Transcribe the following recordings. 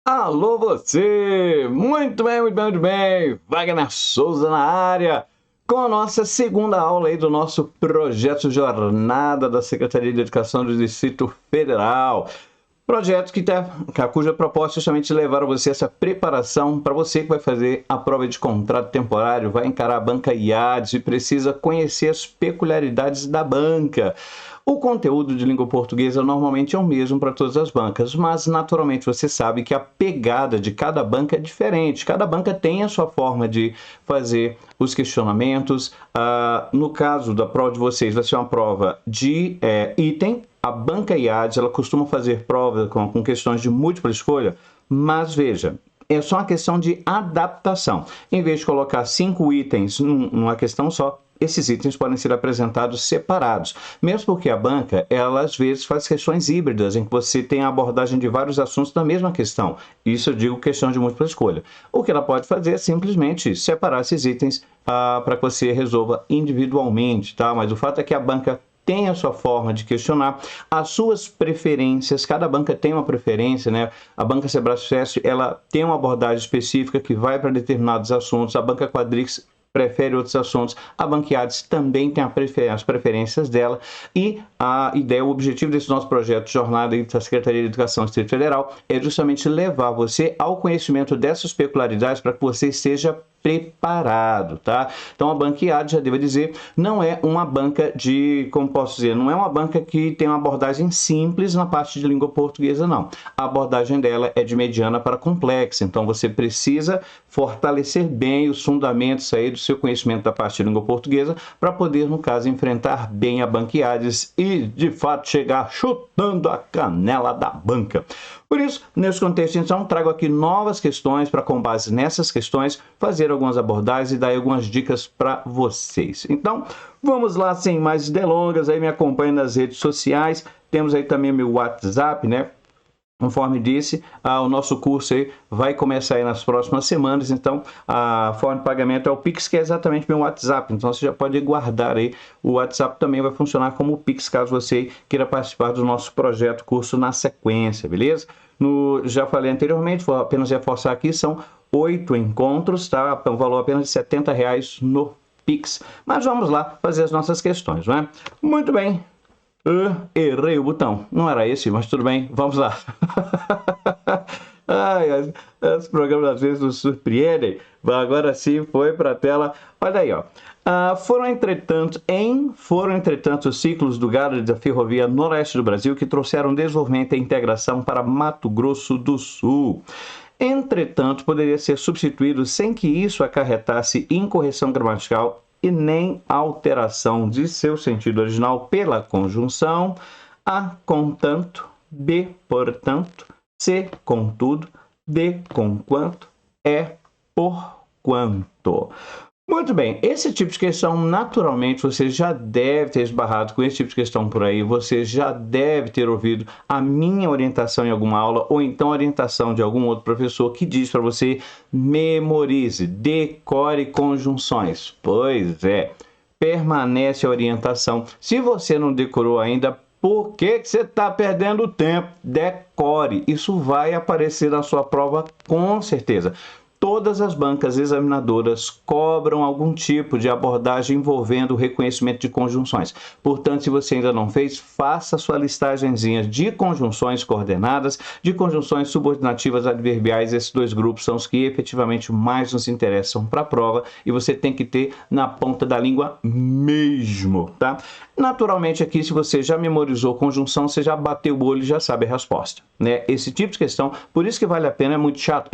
Alô você! Muito bem, muito bem, muito bem! Wagner Souza na área, com a nossa segunda aula aí do nosso projeto Jornada da Secretaria de Educação do Distrito Federal. Projeto cuja proposta é justamente levar a você essa preparação para você que vai fazer a prova de contrato temporário, vai encarar a banca IADES e precisa conhecer as peculiaridades da banca. O conteúdo de língua portuguesa normalmente é o mesmo para todas as bancas, mas naturalmente você sabe que a pegada de cada banca é diferente. Cada banca tem a sua forma de fazer os questionamentos. No caso da prova de vocês, vai ser uma prova de item. A banca IADES, ela costuma fazer prova com questões de múltipla escolha, mas veja, é só uma questão de adaptação. Em vez de colocar 5 itens numa questão só, esses itens podem ser apresentados separados, mesmo porque a banca, ela às vezes faz questões híbridas, em que você tem a abordagem de vários assuntos da mesma questão. Isso eu digo questão de múltipla escolha. O que ela pode fazer é simplesmente separar esses itens para que você resolva individualmente, tá? Mas o fato é que a banca tem a sua forma de questionar, as suas preferências, cada banca tem uma preferência, né? A banca Sebrae Sucesso, ela tem uma abordagem específica que vai para determinados assuntos, a banca Quadrix prefere outros assuntos, a banca IADES também tem as preferências dela, e a ideia, o objetivo desse nosso projeto Jornada da Secretaria de Educação do Distrito Federal é justamente levar você ao conhecimento dessas peculiaridades para que você esteja preparado, tá? Então a banca IADES, já devo dizer, não é uma banca de, como posso dizer, não é uma banca que tem uma abordagem simples na parte de língua portuguesa, não. A abordagem dela é de mediana para complexa, então você precisa fortalecer bem os fundamentos aí do seu conhecimento da parte de língua portuguesa para poder, no caso, enfrentar bem a banca IADES e, de fato, chegar chutando a canela da banca. Por isso, nesse contexto, então, trago aqui novas questões para, com base nessas questões, fazer algumas abordagens e dar algumas dicas para vocês. Então, vamos lá, sem mais delongas, aí me acompanhe nas redes sociais, temos aí também meu WhatsApp, né? Conforme disse, o nosso curso aí vai começar aí nas próximas semanas, então a forma de pagamento é o Pix, que é exatamente meu WhatsApp, então você já pode guardar aí, o WhatsApp também vai funcionar como o Pix, caso você queira participar do nosso projeto curso na sequência, beleza? Já falei anteriormente, vou apenas reforçar aqui, são 8 encontros, tá? O valor apenas de R$70 no Pix, mas vamos lá fazer as nossas questões, não é? Muito bem. Errei o botão. Não era esse, mas tudo bem. Vamos lá. Os programas às vezes nos surpreendem. Agora sim, foi para a tela. Olha aí, ó. Foram, entretanto, os ciclos do gado da Ferrovia Noroeste do Brasil que trouxeram desenvolvimento e integração para Mato Grosso do Sul. Entretanto, poderia ser substituído sem que isso acarretasse incorreção gramatical e nem alteração de seu sentido original pela conjunção A, contanto, B, portanto, C, contudo, D, conquanto, E, porquanto. Muito bem, esse tipo de questão, naturalmente, você já deve ter esbarrado com esse tipo de questão por aí, você já deve ter ouvido a minha orientação em alguma aula, ou então a orientação de algum outro professor que diz para você, memorize, decore conjunções. Pois é, permanece a orientação. Se você não decorou ainda, por que você está perdendo tempo? Decore, isso vai aparecer na sua prova com certeza. Todas as bancas examinadoras cobram algum tipo de abordagem envolvendo o reconhecimento de conjunções. Portanto, se você ainda não fez, faça sua listagenzinha de conjunções coordenadas, de conjunções subordinativas adverbiais. Esses dois grupos são os que efetivamente mais nos interessam para a prova e você tem que ter na ponta da língua mesmo, tá? Naturalmente, aqui, se você já memorizou conjunção, você já bateu o olho e já sabe a resposta, né? Esse tipo de questão, por isso que vale a pena, é muito chato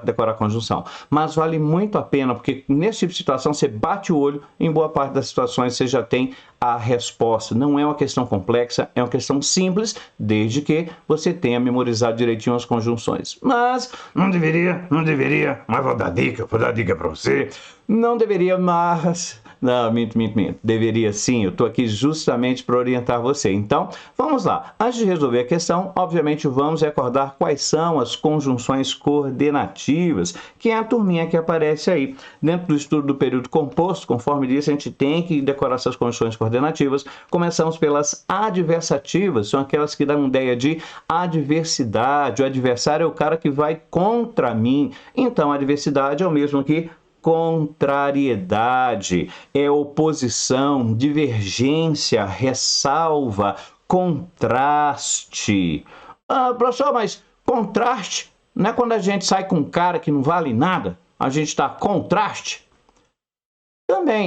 decorar conjunção, mas vale muito a pena, porque nesse tipo de situação você bate o olho, em boa parte das situações você já tem a resposta. Não é uma questão complexa, é uma questão simples, desde que você tenha memorizado direitinho as conjunções. Mas não deveria, mas vou dar dica para você. Não deveria, mas Não, minto. Deveria sim, eu estou aqui justamente para orientar você. Então, vamos lá. Antes de resolver a questão, obviamente vamos recordar quais são as conjunções coordenativas, que é a turminha que aparece aí. Dentro do estudo do período composto, conforme disse, a gente tem que decorar essas conjunções coordenativas. Começamos pelas adversativas, são aquelas que dão ideia de adversidade. O adversário é o cara que vai contra mim. Então, a adversidade é o mesmo que contrariedade, é oposição, divergência, ressalva, contraste. Ah, professor, mas contraste não é quando a gente sai com um cara que não vale nada? A gente está contraste?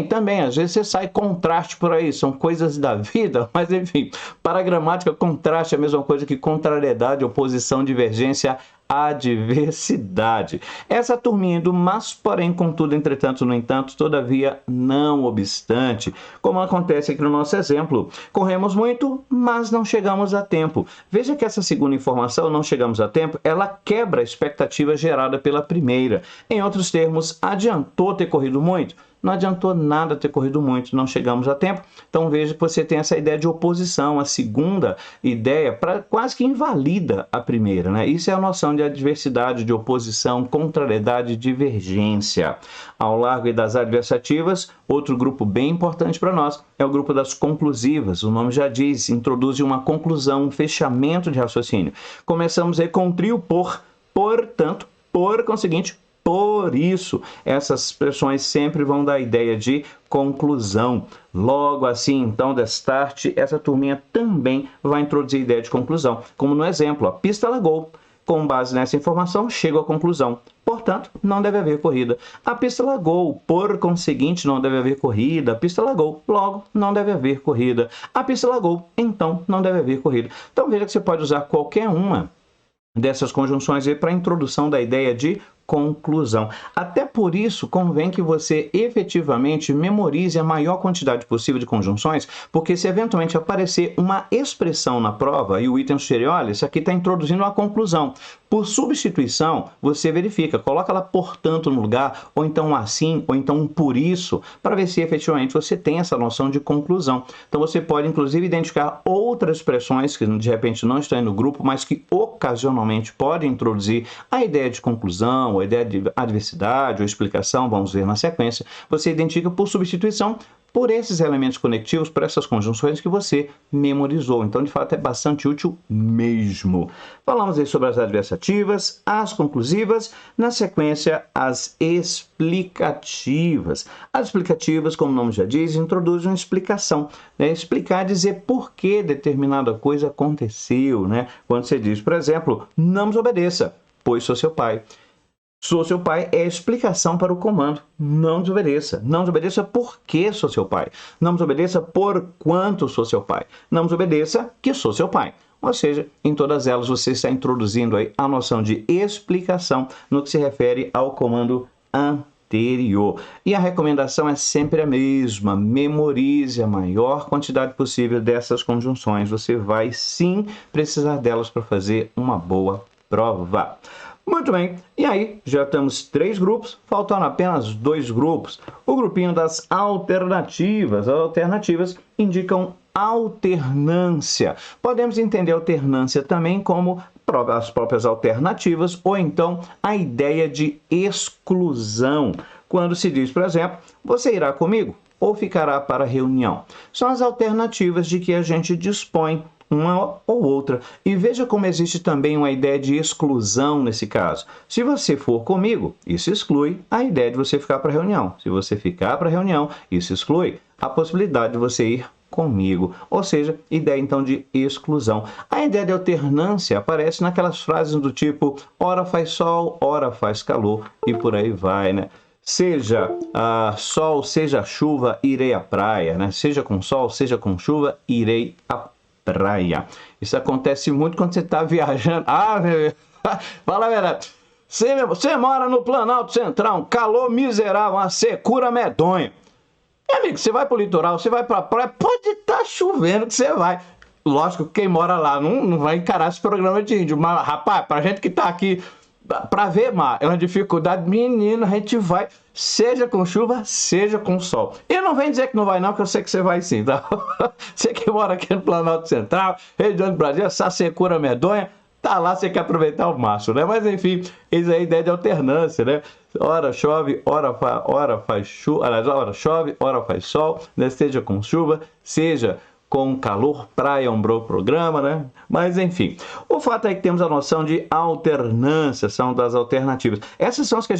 Também, às vezes você sai contraste por aí, são coisas da vida, mas enfim, para a gramática, contraste é a mesma coisa que contrariedade, oposição, divergência, adversidade. Essa turminha do mas, porém, contudo, entretanto, no entanto, todavia, não obstante, como acontece aqui no nosso exemplo, corremos muito, mas não chegamos a tempo. Veja que essa segunda informação, não chegamos a tempo, ela quebra a expectativa gerada pela primeira. Em outros termos, adiantou ter corrido muito? Não adiantou nada ter corrido muito, não chegamos a tempo. Então veja que você tem essa ideia de oposição. A segunda ideia quase que invalida a primeira, né? Isso é a noção de adversidade, de oposição, contrariedade, divergência. Ao largo das adversativas, outro grupo bem importante para nós é o grupo das conclusivas. O nome já diz, introduz uma conclusão, um fechamento de raciocínio. Começamos aí com o trio portanto, por conseguinte, por isso, essas expressões sempre vão dar a ideia de conclusão. Logo assim, então, destarte, essa turminha também vai introduzir a ideia de conclusão. Como no exemplo, a pista largou. Com base nessa informação, chego à conclusão. Portanto, não deve haver corrida. A pista largou, por conseguinte, não deve haver corrida. A pista largou, logo, não deve haver corrida. A pista largou, então, não deve haver corrida. Então, veja que você pode usar qualquer uma dessas conjunções aí para a introdução da ideia de conclusão. Até por isso, convém que você efetivamente memorize a maior quantidade possível de conjunções, porque se eventualmente aparecer uma expressão na prova e o item sugerir, olha, isso aqui está introduzindo uma conclusão. Por substituição, você verifica, coloca lá portanto no lugar, ou então assim, ou então por isso, para ver se efetivamente você tem essa noção de conclusão. Então você pode inclusive identificar outras expressões que de repente não estão aí no grupo, mas que ocasionalmente podem introduzir a ideia de conclusão, ou a ideia de adversidade ou explicação, vamos ver na sequência. Você identifica por substituição por esses elementos conectivos, por essas conjunções que você memorizou. Então, de fato, é bastante útil mesmo. Falamos aí sobre as adversativas, as conclusivas, na sequência, as explicativas. As explicativas, como o nome já diz, introduzem uma explicação. Né? Explicar, dizer por que determinada coisa aconteceu. Né? Quando você diz, por exemplo, não nos obedeça, pois sou seu pai. Sou seu pai é a explicação para o comando. Não desobedeça. Não desobedeça porque sou seu pai. Não desobedeça por quanto sou seu pai. Não desobedeça que sou seu pai. Ou seja, em todas elas você está introduzindo aí a noção de explicação no que se refere ao comando anterior. E a recomendação é sempre a mesma. Memorize a maior quantidade possível dessas conjunções. Você vai sim precisar delas para fazer uma boa prova. Muito bem, e aí já temos 3 grupos, faltando apenas 2 grupos. O grupinho das alternativas. As alternativas indicam alternância. Podemos entender alternância também como as próprias alternativas ou então a ideia de exclusão. Quando se diz, por exemplo, você irá comigo ou ficará para a reunião? São as alternativas de que a gente dispõe, uma ou outra. E veja como existe também uma ideia de exclusão nesse caso. Se você for comigo, isso exclui a ideia de você ficar para a reunião. Se você ficar para a reunião, isso exclui a possibilidade de você ir comigo. Ou seja, ideia então de exclusão. A ideia de alternância aparece naquelas frases do tipo ora faz sol, ora faz calor e por aí vai, né? Seja sol, seja chuva, irei à praia, né? Seja com sol, seja com chuva, irei à praia. Isso acontece muito quando você está viajando. Fala a verdade. Você mora no Planalto Central, um calor miserável, uma secura medonha. Meu amigo, você vai para o litoral, você vai para a praia, pode estar chovendo que você vai. Lógico que quem mora lá não vai encarar esse programa de índio. Mas, rapaz, para a gente que está aqui Para ver mar é uma dificuldade, menino, a gente vai, seja com chuva, seja com sol. E não vem dizer que não vai não, que eu sei que você vai sim, tá? Você que mora aqui no Planalto Central, região do Brasil, essa secura medonha, tá lá, você quer aproveitar o máximo, né? Mas enfim, eis a ideia de alternância, né? Ora chove, ora faz chuva, aliás, ora chove, ora faz sol, né? Seja com chuva, seja com calor, praia, um bom programa, né? Mas enfim, o fato é que temos a noção de alternância, são das alternativas. Essas são as que a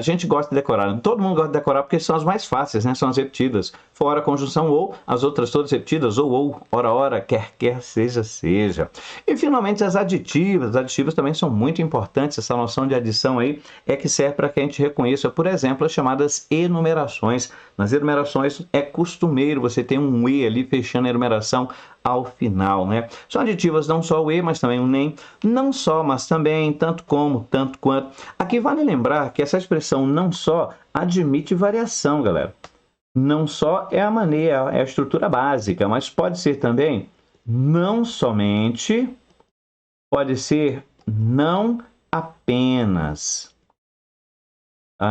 gente gosta de decorar, né? Todo mundo gosta de decorar porque são as mais fáceis, né? São as repetidas. Fora a conjunção ou, as outras todas repetidas, ou, ora, quer, seja. E finalmente as aditivas. As aditivas também são muito importantes. Essa noção de adição aí é que serve para que a gente reconheça, por exemplo, as chamadas enumerações. Nas enumerações é costumeiro você ter um e ali fechando a enumeração ao final, né? São aditivas não só o e, mas também o nem, não só, mas também, tanto como, tanto quanto. Aqui vale lembrar que essa expressão não só admite variação, galera. Não só é a maneira, é a estrutura básica, mas pode ser também não somente, pode ser não apenas.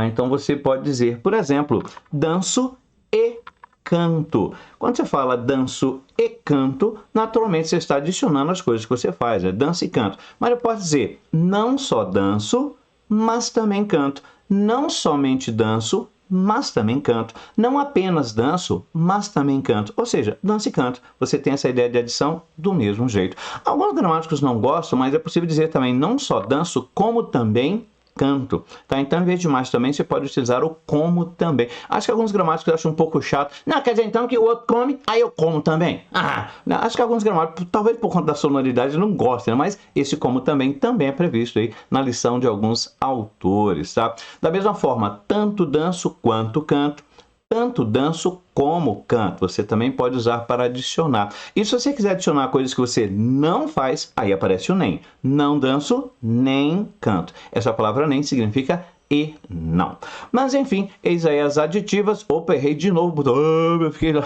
Então você pode dizer, por exemplo, danço e canto. Quando você fala danço e canto, naturalmente você está adicionando as coisas que você faz, é dança e canto. Mas eu posso dizer não só danço, mas também canto. Não somente danço, mas também canto. Não apenas danço, mas também canto. Ou seja, dança e canto. Você tem essa ideia de adição do mesmo jeito. Alguns gramáticos não gostam, mas é possível dizer também não só danço, como também canto, tá? Então, em vez de mais também, você pode utilizar o como também. Acho que alguns gramáticos acham um pouco chato. Não, quer dizer então que o outro come, aí eu como também. Acho que alguns gramáticos, talvez por conta da sonoridade, não gostem, né? Mas esse como também é previsto aí na lição de alguns autores, tá? Da mesma forma, tanto danço quanto canto. Tanto danço como canto. Você também pode usar para adicionar. E se você quiser adicionar coisas que você não faz, aí aparece o nem. Não danço, nem canto. Essa palavra nem significa e não. Mas enfim, eis aí as aditivas. Opa, errei de novo o botão. Meu filho.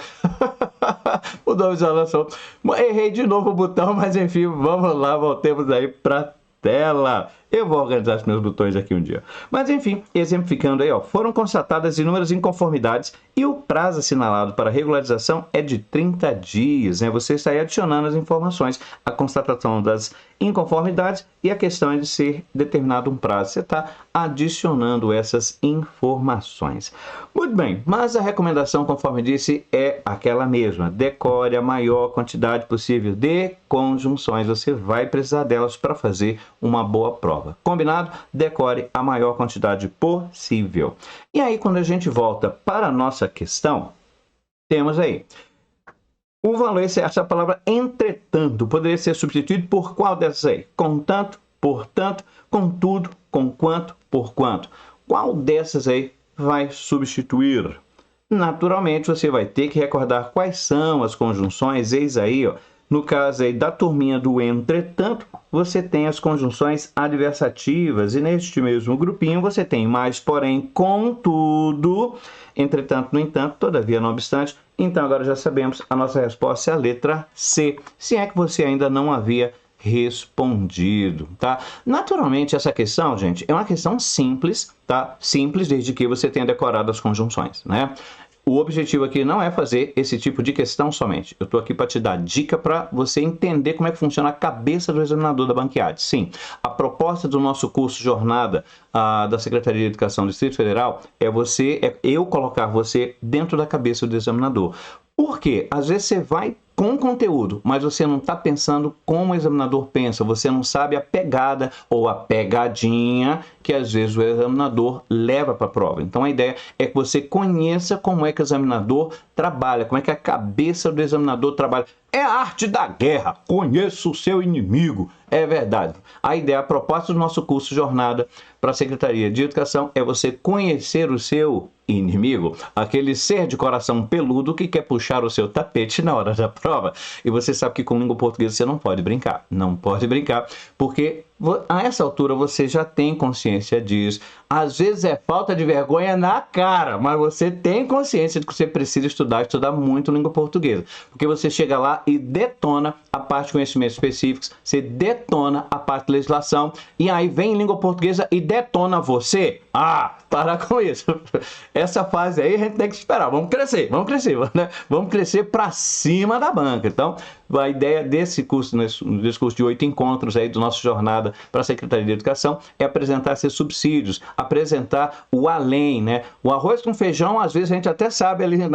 Mudou a visualização. Errei de novo o botão, mas enfim, vamos lá, voltemos aí para tela. Eu vou organizar os meus botões aqui um dia. Mas enfim, exemplificando aí, ó, foram constatadas inúmeras inconformidades e o prazo assinalado para regularização é de 30 dias. Né? Você está aí adicionando as informações, a constatação das inconformidades e a questão é de ser determinado um prazo. Você está adicionando essas informações. Muito bem, mas a recomendação, conforme disse, é aquela mesma. Decore a maior quantidade possível de conjunções. Você vai precisar delas para fazer uma boa prova. Combinado? Decore a maior quantidade possível. E aí, quando a gente volta para a nossa questão, temos aí o valor, essa palavra entretanto, poderia ser substituído por qual dessas aí? Contanto, portanto, contudo, conquanto, porquanto. Qual dessas aí vai substituir? Naturalmente, você vai ter que recordar quais são as conjunções. Eis aí, ó. No caso aí da turminha do entretanto, você tem as conjunções adversativas e neste mesmo grupinho você tem mais, porém, contudo, entretanto, no entanto, todavia, não obstante. Então agora já sabemos, a nossa resposta é a letra C, se é que você ainda não havia respondido, tá? Naturalmente, essa questão, gente, é uma questão simples, tá? Simples desde que você tenha decorado as conjunções, né? O objetivo aqui não é fazer esse tipo de questão somente. Eu estou aqui para te dar dica para você entender como é que funciona a cabeça do examinador da Banqueade. Sim, a proposta do nosso curso Jornada da Secretaria de Educação do Distrito Federal é eu colocar você dentro da cabeça do examinador. Por quê? Às vezes você vai com conteúdo, mas você não está pensando como o examinador pensa, você não sabe a pegada ou a pegadinha que às vezes o examinador leva para a prova. Então a ideia é que você conheça como é que o examinador trabalha, como é que a cabeça do examinador trabalha. É a arte da guerra, conheça o seu inimigo. É verdade. A ideia, a proposta do nosso curso Jornada para a Secretaria de Educação é você conhecer o seu inimigo, aquele ser de coração peludo que quer puxar o seu tapete na hora da prova. E você sabe que com língua portuguesa você não pode brincar. Não pode brincar, porque A essa altura você já tem consciência disso. Às vezes é falta de vergonha na cara, mas você tem consciência de que você precisa estudar muito língua portuguesa. Porque você chega lá e detona a parte de conhecimentos específicos, você detona a parte de legislação, e aí vem língua portuguesa e detona você. Ah, para com isso. Essa fase aí a gente tem que esperar. Vamos crescer, né? Vamos crescer para cima da banca. Então, a ideia desse curso, desse curso de 8 encontros aí do nosso Jornada para a Secretaria de Educação, é apresentar esses subsídios, apresentar o além, né? O arroz com feijão, às vezes a gente até sabe ali, né,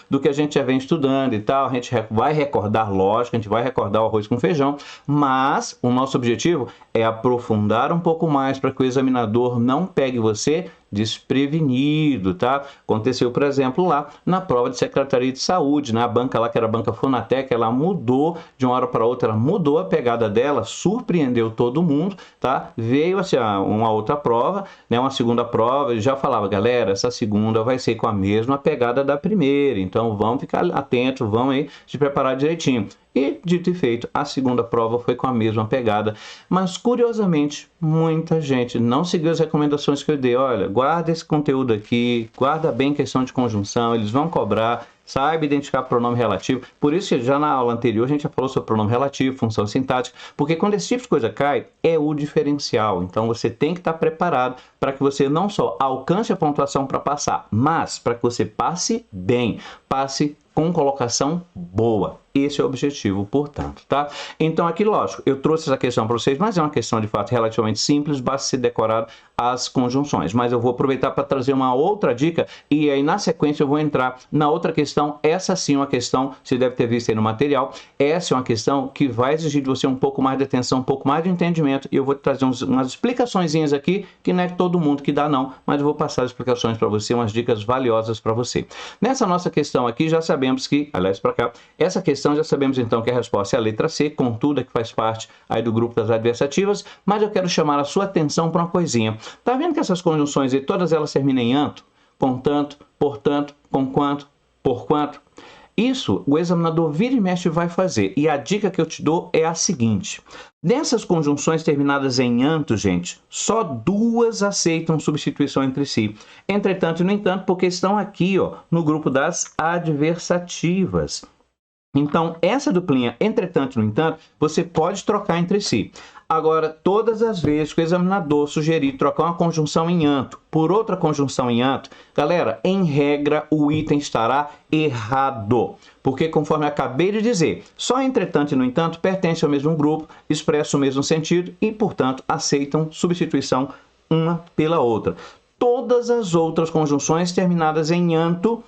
do que a gente já vem estudando e tal, a gente vai recordar, lógico, a gente vai recordar o arroz com feijão, mas o nosso objetivo é aprofundar um pouco mais para que o examinador não pegue você desprevenido, tá? Aconteceu, por exemplo, lá na prova de Secretaria de Saúde, né? A banca lá, que era a banca Funatec, ela mudou de uma hora para outra, ela mudou a pegada dela, surpreendeu todo mundo, tá? Veio assim, uma outra prova, né? Uma segunda prova, e já falava, galera, essa segunda vai ser com a mesma pegada da primeira, então vamos ficar atentos, vamos aí se preparar direitinho. E, dito e feito, a segunda prova foi com a mesma pegada, mas curiosamente, muita gente não seguiu as recomendações que eu dei. Olha, guarda esse conteúdo aqui, guarda bem questão de conjunção, eles vão cobrar, saiba identificar pronome relativo. Por isso que já na aula anterior a gente já falou sobre pronome relativo, função sintática, porque quando esse tipo de coisa cai, é o diferencial. Então você tem que estar preparado para que você não só alcance a pontuação para passar, mas para que você passe bem, passe com colocação boa. Esse é o objetivo, portanto, tá? Então aqui, lógico, eu trouxe essa questão para vocês, mas é uma questão de fato relativamente simples, basta ser decorado as conjunções. Mas eu vou aproveitar para trazer uma outra dica e aí na sequência eu vou entrar na outra questão. Essa sim é uma questão, você deve ter visto aí no material, essa é uma questão que vai exigir de você um pouco mais de atenção, um pouco mais de entendimento, e eu vou trazer umas explicaçõezinhas aqui, que não é todo mundo que dá não, mas eu vou passar as explicações para você, umas dicas valiosas para você. Nessa nossa questão aqui, já sabemos que, aliás, para cá, essa questão já sabemos então que a resposta é a letra C, contudo, é que faz parte aí do grupo das adversativas, mas eu quero chamar a sua atenção para uma coisinha. Tá vendo que essas conjunções aí, todas elas terminam em anto? Contanto, portanto, conquanto, porquanto. Isso o examinador vira e mexe vai fazer. E a dica que eu te dou é a seguinte. Nessas conjunções terminadas em anto, gente, só duas aceitam substituição entre si. Entretanto e no entanto, porque estão aqui, ó, no grupo das adversativas. Então, essa duplinha, entretanto e no entanto, você pode trocar entre si. Agora, todas as vezes que o examinador sugerir trocar uma conjunção em anto por outra conjunção em anto, galera, em regra, o item estará errado. Porque, conforme eu acabei de dizer, só entretanto e no entanto pertencem ao mesmo grupo, expressam o mesmo sentido e, portanto, aceitam substituição uma pela outra. Todas as outras conjunções terminadas em anto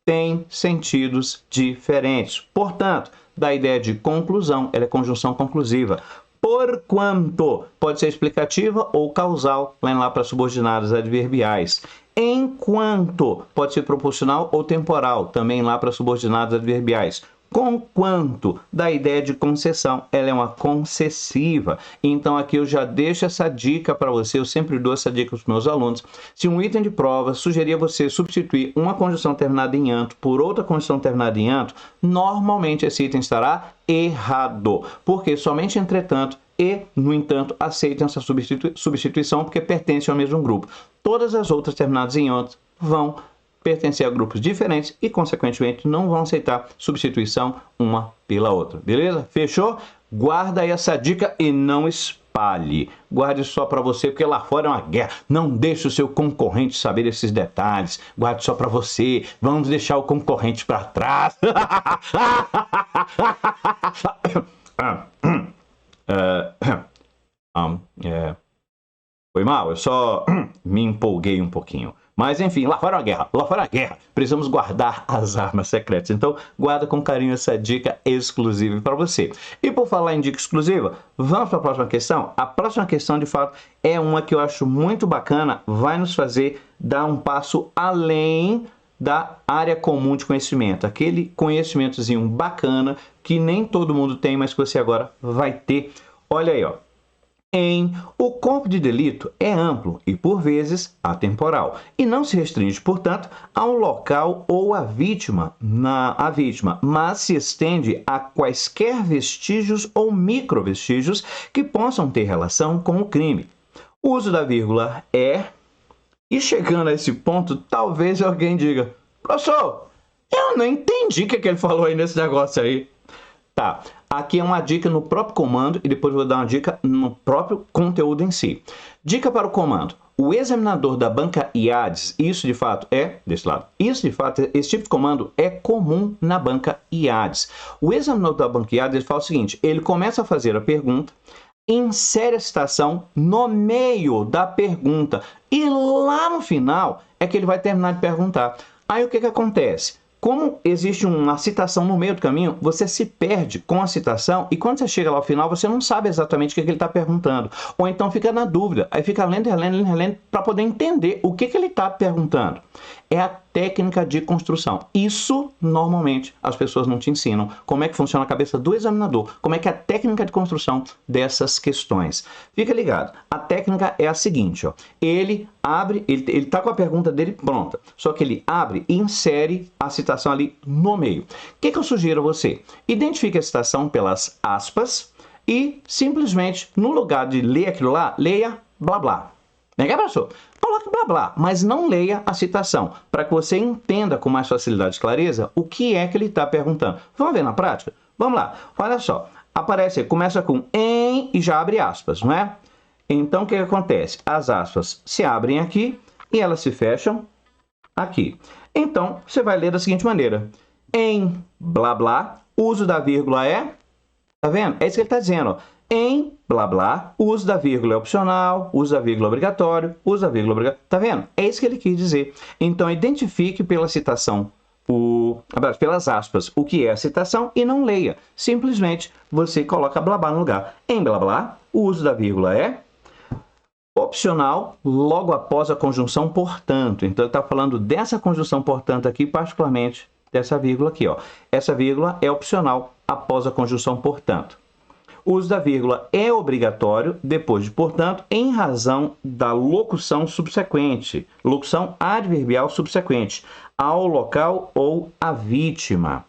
têm sentidos diferentes. Portanto, da ideia de conclusão, ela é conjunção conclusiva. Porquanto pode ser explicativa ou causal, lá para subordinadas adverbiais. Enquanto pode ser proposicional ou temporal, também lá para subordinadas adverbiais. Conquanto, da ideia de concessão, ela é uma concessiva. Então aqui eu já deixo essa dica para você, eu sempre dou essa dica para os meus alunos. Se um item de prova sugerir a você substituir uma conjunção terminada em anto por outra conjunção terminada em anto, normalmente esse item estará errado, porque somente entretanto e, no entanto, aceitam essa substituição porque pertencem ao mesmo grupo. Todas as outras terminadas em anto vão pertencer a grupos diferentes e, consequentemente, não vão aceitar substituição uma pela outra. Beleza? Fechou? Guarda aí essa dica e não espalhe. Guarde só para você, porque lá fora é uma guerra. Não deixe o seu concorrente saber esses detalhes. Guarde só para você. Vamos deixar o concorrente para trás. Foi mal, eu só me empolguei um pouquinho. Mas enfim, lá fora é uma guerra, lá fora é uma guerra. Precisamos guardar as armas secretas. Então, guarda com carinho essa dica exclusiva para você. E por falar em dica exclusiva, vamos para a próxima questão? A próxima questão, de fato, é uma que eu acho muito bacana, vai nos fazer dar um passo além da área comum de conhecimento. Aquele conhecimentozinho bacana que nem todo mundo tem, mas que você agora vai ter. Olha aí, ó. Em o corpo de delito é amplo e, por vezes, atemporal, e não se restringe, portanto, ao local ou à vítima, mas se estende a quaisquer vestígios ou microvestígios que possam ter relação com o crime. O uso da vírgula é... E chegando a esse ponto, talvez alguém diga: professor, eu não entendi o que ele falou aí nesse negócio aí. Tá, aqui é uma dica no próprio comando e depois eu vou dar uma dica no próprio conteúdo em si. Dica para o comando. O examinador da banca IADES, isso de fato é desse lado. Isso de fato, esse tipo de comando é comum na banca IADES. O examinador da banca IADES ele fala o seguinte: ele começa a fazer a pergunta, insere a citação no meio da pergunta e lá no final é que ele vai terminar de perguntar. Aí o que acontece? Como existe uma citação no meio do caminho, você se perde com a citação e quando você chega lá ao final, você não sabe exatamente o que ele está perguntando. Ou então fica na dúvida, aí fica lendo para poder entender o que ele está perguntando. É a técnica de construção. Isso, normalmente, as pessoas não te ensinam. Como é que funciona a cabeça do examinador. Como é que é a técnica de construção dessas questões. Fica ligado. A técnica é a seguinte, ó. Ele abre, ele está com a pergunta dele pronta. Só que ele abre e insere a citação ali no meio. O que eu sugiro a você? Identifique a citação pelas aspas e, simplesmente, no lugar de ler aquilo lá, leia blá blá. Né, professor? Coloque blá blá, mas não leia a citação, para que você entenda com mais facilidade e clareza o que é que ele está perguntando. Vamos ver na prática? Vamos lá. Olha só. Aparece, começa com em e já abre aspas, não é? Então, o que acontece? As aspas se abrem aqui e elas se fecham aqui. Então, você vai ler da seguinte maneira. Em blá blá, o uso da vírgula é... Tá vendo? É isso que ele está dizendo, ó. Em blá blá, o uso da vírgula é opcional, o uso da vírgula é obrigatório, o uso da vírgula é obrigatório. Tá vendo? É isso que ele quis dizer. Então, identifique pela citação, pelas aspas, o que é a citação e não leia. Simplesmente, você coloca blá blá no lugar. Em blá blá, o uso da vírgula é opcional logo após a conjunção portanto. Então, ele está falando dessa conjunção portanto aqui, particularmente dessa vírgula aqui, ó. Essa vírgula é opcional após a conjunção portanto. O uso da vírgula é obrigatório depois de portanto, em razão da locução subsequente, locução adverbial subsequente, ao local ou à vítima.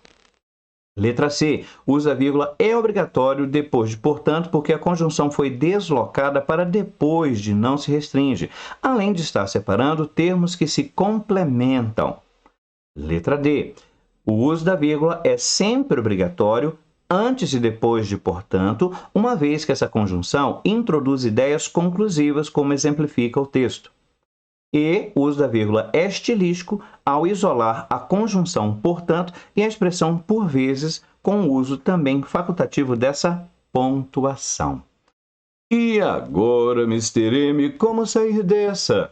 Letra C. O uso da vírgula é obrigatório depois de portanto, porque a conjunção foi deslocada para depois de não se restringe, além de estar separando termos que se complementam. Letra D. O uso da vírgula é sempre obrigatório antes e depois de portanto, uma vez que essa conjunção introduz ideias conclusivas, como exemplifica o texto. E o uso da vírgula é estilístico ao isolar a conjunção portanto e a expressão por vezes, com o uso também facultativo dessa pontuação. E agora, Mr. M, como sair dessa?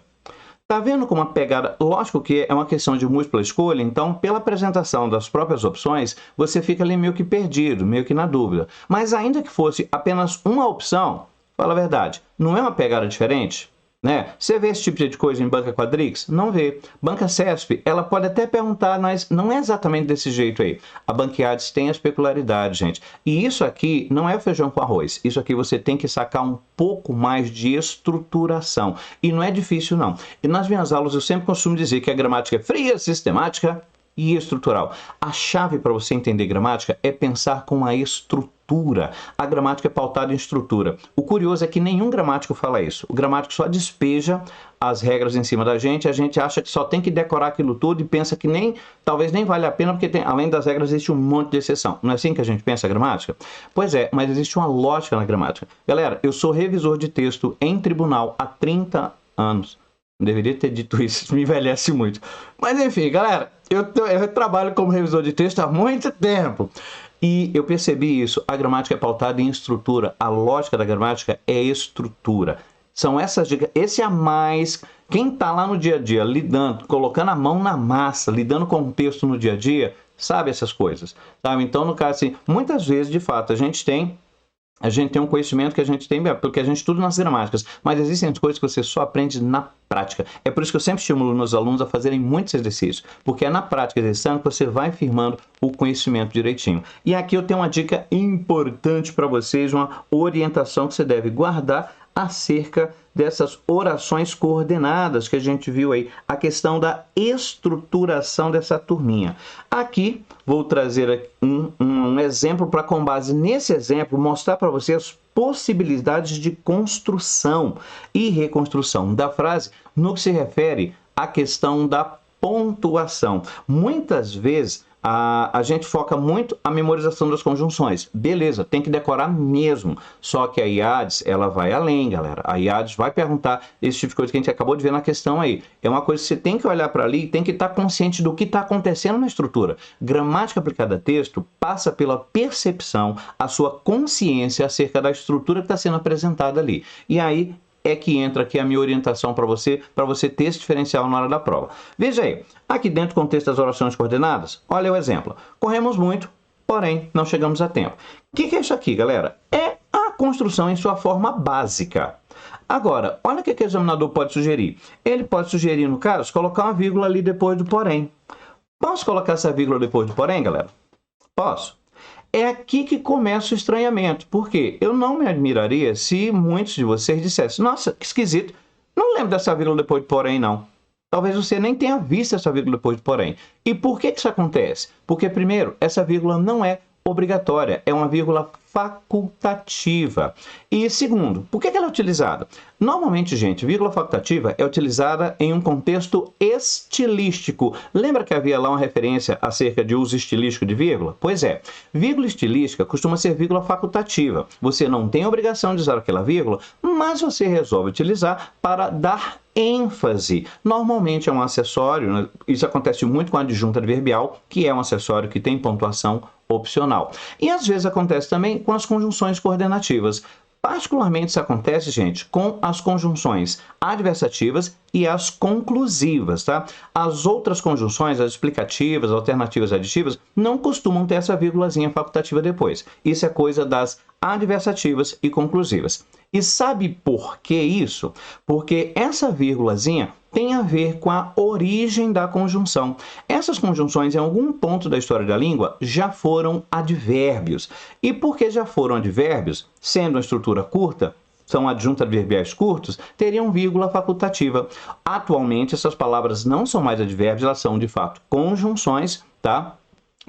Tá vendo como a pegada... Lógico que é uma questão de múltipla escolha, então, pela apresentação das próprias opções, você fica ali meio que perdido, meio que na dúvida. Mas ainda que fosse apenas uma opção, fala a verdade, não é uma pegada diferente? Né? Você vê esse tipo de coisa em banca Quadrix? Não vê. Banca CESP, ela pode até perguntar, mas não é exatamente desse jeito aí. A banca IADES tem as peculiaridades, gente. E isso aqui não é feijão com arroz. Isso aqui você tem que sacar um pouco mais de estruturação. E não é difícil, não. E nas minhas aulas eu sempre costumo dizer que a gramática é fria, sistemática e estrutural. A chave para você entender gramática é pensar com a estrutura. A gramática é pautada em estrutura. O curioso é que nenhum gramático fala isso. O gramático só despeja as regras em cima da gente, a gente acha que só tem que decorar aquilo tudo e pensa que talvez nem vale a pena, porque além das regras existe um monte de exceção. Não é assim que a gente pensa a gramática? Pois é, mas existe uma lógica na gramática. Galera, eu sou revisor de texto em tribunal há 30 anos. Não deveria ter dito isso me envelhece muito. Mas enfim, galera, eu trabalho como revisor de texto há muito tempo. E eu percebi isso, a gramática é pautada em estrutura, a lógica da gramática é estrutura. São essas dicas, esse a mais, quem está lá no dia a dia, lidando, colocando a mão na massa, lidando com o texto no dia a dia, sabe essas coisas. Sabe? Então, no caso assim, muitas vezes, de fato, a gente tem um conhecimento que a gente tem, porque a gente estuda nas gramáticas, mas existem coisas que você só aprende na prática. É por isso que eu sempre estimulo meus alunos a fazerem muitos exercícios, porque é na prática, exercitando, que você vai firmando o conhecimento direitinho. E aqui eu tenho uma dica importante para vocês, uma orientação que você deve guardar, acerca dessas orações coordenadas que a gente viu aí, a questão da estruturação dessa turminha. Aqui vou trazer um exemplo para, com base nesse exemplo, mostrar para vocês possibilidades de construção e reconstrução da frase no que se refere à questão da pontuação. Muitas vezes a gente foca muito a memorização das conjunções. Beleza, tem que decorar mesmo. Só que a IADES, ela vai além, galera. A IADES vai perguntar esse tipo de coisa que a gente acabou de ver na questão aí. É uma coisa que você tem que olhar para ali e tem que estar consciente do que está acontecendo na estrutura. Gramática aplicada a texto passa pela percepção, a sua consciência acerca da estrutura que está sendo apresentada ali. E aí é que entra aqui a minha orientação para você ter esse diferencial na hora da prova. Veja aí, aqui dentro do contexto das orações coordenadas, olha o exemplo. Corremos muito, porém não chegamos a tempo. O que é isso aqui, galera? É a construção em sua forma básica. Agora, olha o que o examinador pode sugerir. Ele pode sugerir, no caso, colocar uma vírgula ali depois do porém. Posso colocar essa vírgula depois do porém, galera? Posso. É aqui que começa o estranhamento, porque eu não me admiraria se muitos de vocês dissessem: nossa, que esquisito, não lembro dessa vírgula depois do porém, não. Talvez você nem tenha visto essa vírgula depois do porém. E por que isso acontece? Porque, primeiro, essa vírgula não é obrigatória, é uma vírgula facultativa. E segundo, por que ela é utilizada? Normalmente, gente, vírgula facultativa é utilizada em um contexto estilístico. Lembra que havia lá uma referência acerca de uso estilístico de vírgula? Pois é, vírgula estilística costuma ser vírgula facultativa. Você não tem a obrigação de usar aquela vírgula, mas você resolve utilizar para dar ênfase. Normalmente é um acessório, né? Isso acontece muito com a adjunta adverbial, que é um acessório que tem pontuação opcional. E às vezes acontece também com as conjunções coordenativas. Particularmente isso acontece, gente, com as conjunções adversativas e as conclusivas, tá? As outras conjunções, as explicativas, alternativas, aditivas, não costumam ter essa vírgulazinha facultativa depois. Isso é coisa das adversativas e conclusivas. E sabe por que isso? Porque essa vírgulazinha tem a ver com a origem da conjunção. Essas conjunções, em algum ponto da história da língua, já foram advérbios. E porque já foram advérbios, sendo uma estrutura curta, são adjuntos adverbiais curtos, teriam vírgula facultativa. Atualmente, essas palavras não são mais advérbios, elas são, de fato, conjunções, tá?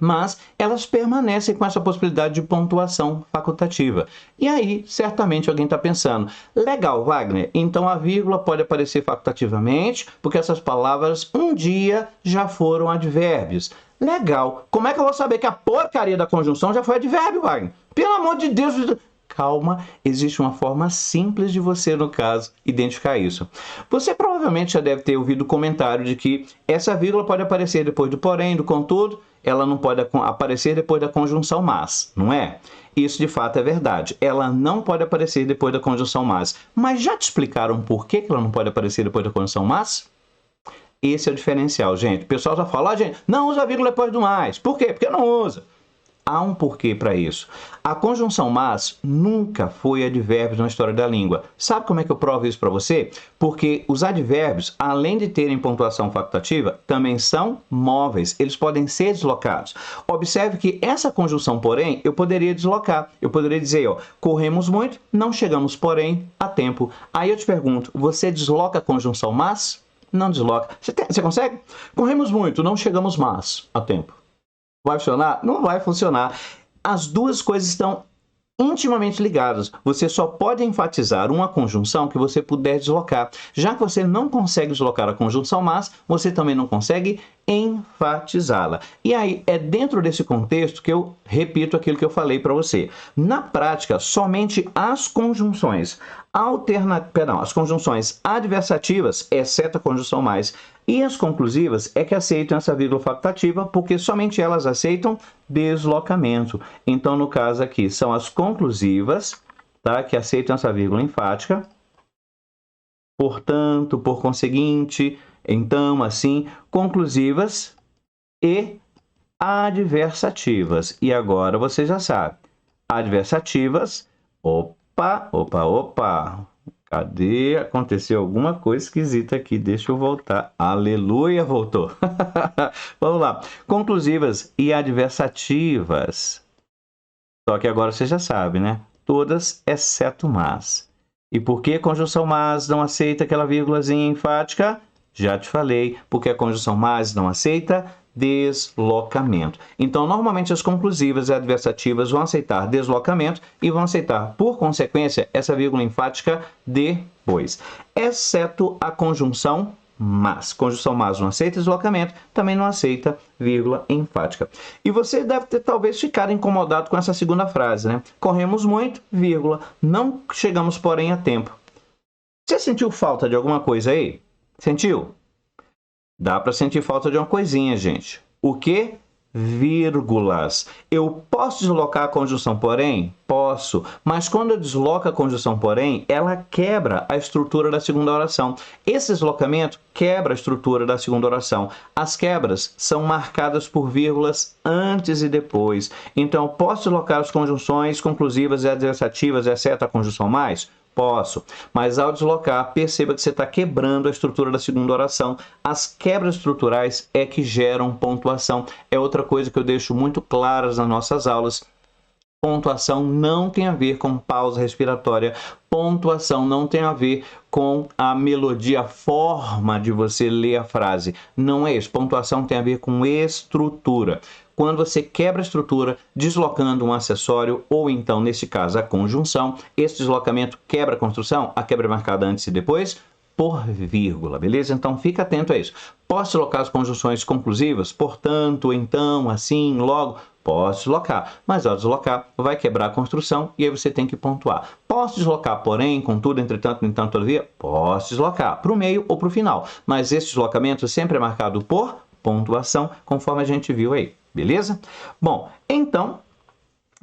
Mas elas permanecem com essa possibilidade de pontuação facultativa. E aí, certamente, alguém está pensando: legal, Wagner, então a vírgula pode aparecer facultativamente, porque essas palavras um dia já foram advérbios. Legal. Como é que eu vou saber que a porcaria da conjunção já foi advérbio, Wagner? Pelo amor de Deus! Calma, existe uma forma simples de você, no caso, identificar isso. Você provavelmente já deve ter ouvido o comentário de que essa vírgula pode aparecer depois do porém, do contudo, ela não pode aparecer depois da conjunção mas, não é? Isso de fato é verdade. Ela não pode aparecer depois da conjunção mas. Mas já te explicaram por que ela não pode aparecer depois da conjunção mas? Esse é o diferencial, gente. O pessoal já fala: gente, não usa a vírgula depois do mais. Por quê? Porque não usa. Há um porquê para isso. A conjunção mas nunca foi advérbio na história da língua. Sabe como é que eu provo isso para você? Porque os advérbios, além de terem pontuação facultativa, também são móveis. Eles podem ser deslocados. Observe que essa conjunção, porém, eu poderia deslocar. Eu poderia dizer, ó, corremos muito, não chegamos, porém, a tempo. Aí eu te pergunto, você desloca a conjunção mas? Não desloca. Você consegue? Corremos muito, não chegamos mas a tempo. Vai funcionar? Não vai funcionar. As duas coisas estão intimamente ligadas. Você só pode enfatizar uma conjunção que você puder deslocar. Já que você não consegue deslocar a conjunção mas, você também não consegue enfatizá-la. E aí, é dentro desse contexto que eu repito aquilo que eu falei para você. Na prática, somente as conjunções as conjunções adversativas, exceto a conjunção mais, e as conclusivas é que aceitam essa vírgula facultativa, porque somente elas aceitam deslocamento. Então, no caso aqui, são as conclusivas, tá, que aceitam essa vírgula enfática. Portanto, por conseguinte, então, assim, conclusivas e adversativas. E agora você já sabe. Adversativas, opa. Cadê? Aconteceu alguma coisa esquisita aqui. Deixa eu voltar. Aleluia, voltou. Vamos lá. Conclusivas e adversativas. Só que agora você já sabe, né? Todas exceto mas. E por que conjunção mas não aceita aquela vírgulazinha enfática? Já te falei, porque a conjunção mas não aceita deslocamento. Então, normalmente as conclusivas e adversativas vão aceitar deslocamento e vão aceitar, por consequência, essa vírgula enfática depois. Exceto a conjunção mas. Conjunção mas não aceita deslocamento, também não aceita vírgula enfática. E você deve ter talvez ficado incomodado com essa segunda frase, né? Corremos muito, vírgula, não chegamos, porém, a tempo. Você sentiu falta de alguma coisa aí? Sentiu? Dá para sentir falta de uma coisinha, gente. O quê? Vírgulas. Eu posso deslocar a conjunção porém? Posso. Mas quando eu desloco a conjunção porém, ela quebra a estrutura da segunda oração. Esse deslocamento quebra a estrutura da segunda oração. As quebras são marcadas por vírgulas antes e depois. Então, eu posso deslocar as conjunções conclusivas e adversativas, exceto a conjunção mais? Posso, mas ao deslocar, perceba que você está quebrando a estrutura da segunda oração. As quebras estruturais é que geram pontuação. É outra coisa que eu deixo muito claras nas nossas aulas. Pontuação não tem a ver com pausa respiratória. Pontuação não tem a ver com a melodia, a forma de você ler a frase. Não é isso. Pontuação tem a ver com estrutura. Quando você quebra a estrutura, deslocando um acessório, ou então, nesse caso, a conjunção, esse deslocamento quebra a construção, a quebra é marcada antes e depois por vírgula, beleza? Então, fica atento a isso. Posso deslocar as conjunções conclusivas? Portanto, então, assim, logo? Posso deslocar, mas ao deslocar, vai quebrar a construção e aí você tem que pontuar. Posso deslocar, porém, contudo, entretanto, no entanto, todavia? Posso deslocar para o meio ou para o final, mas esse deslocamento sempre é marcado por pontuação, conforme a gente viu aí. Beleza? Bom, então,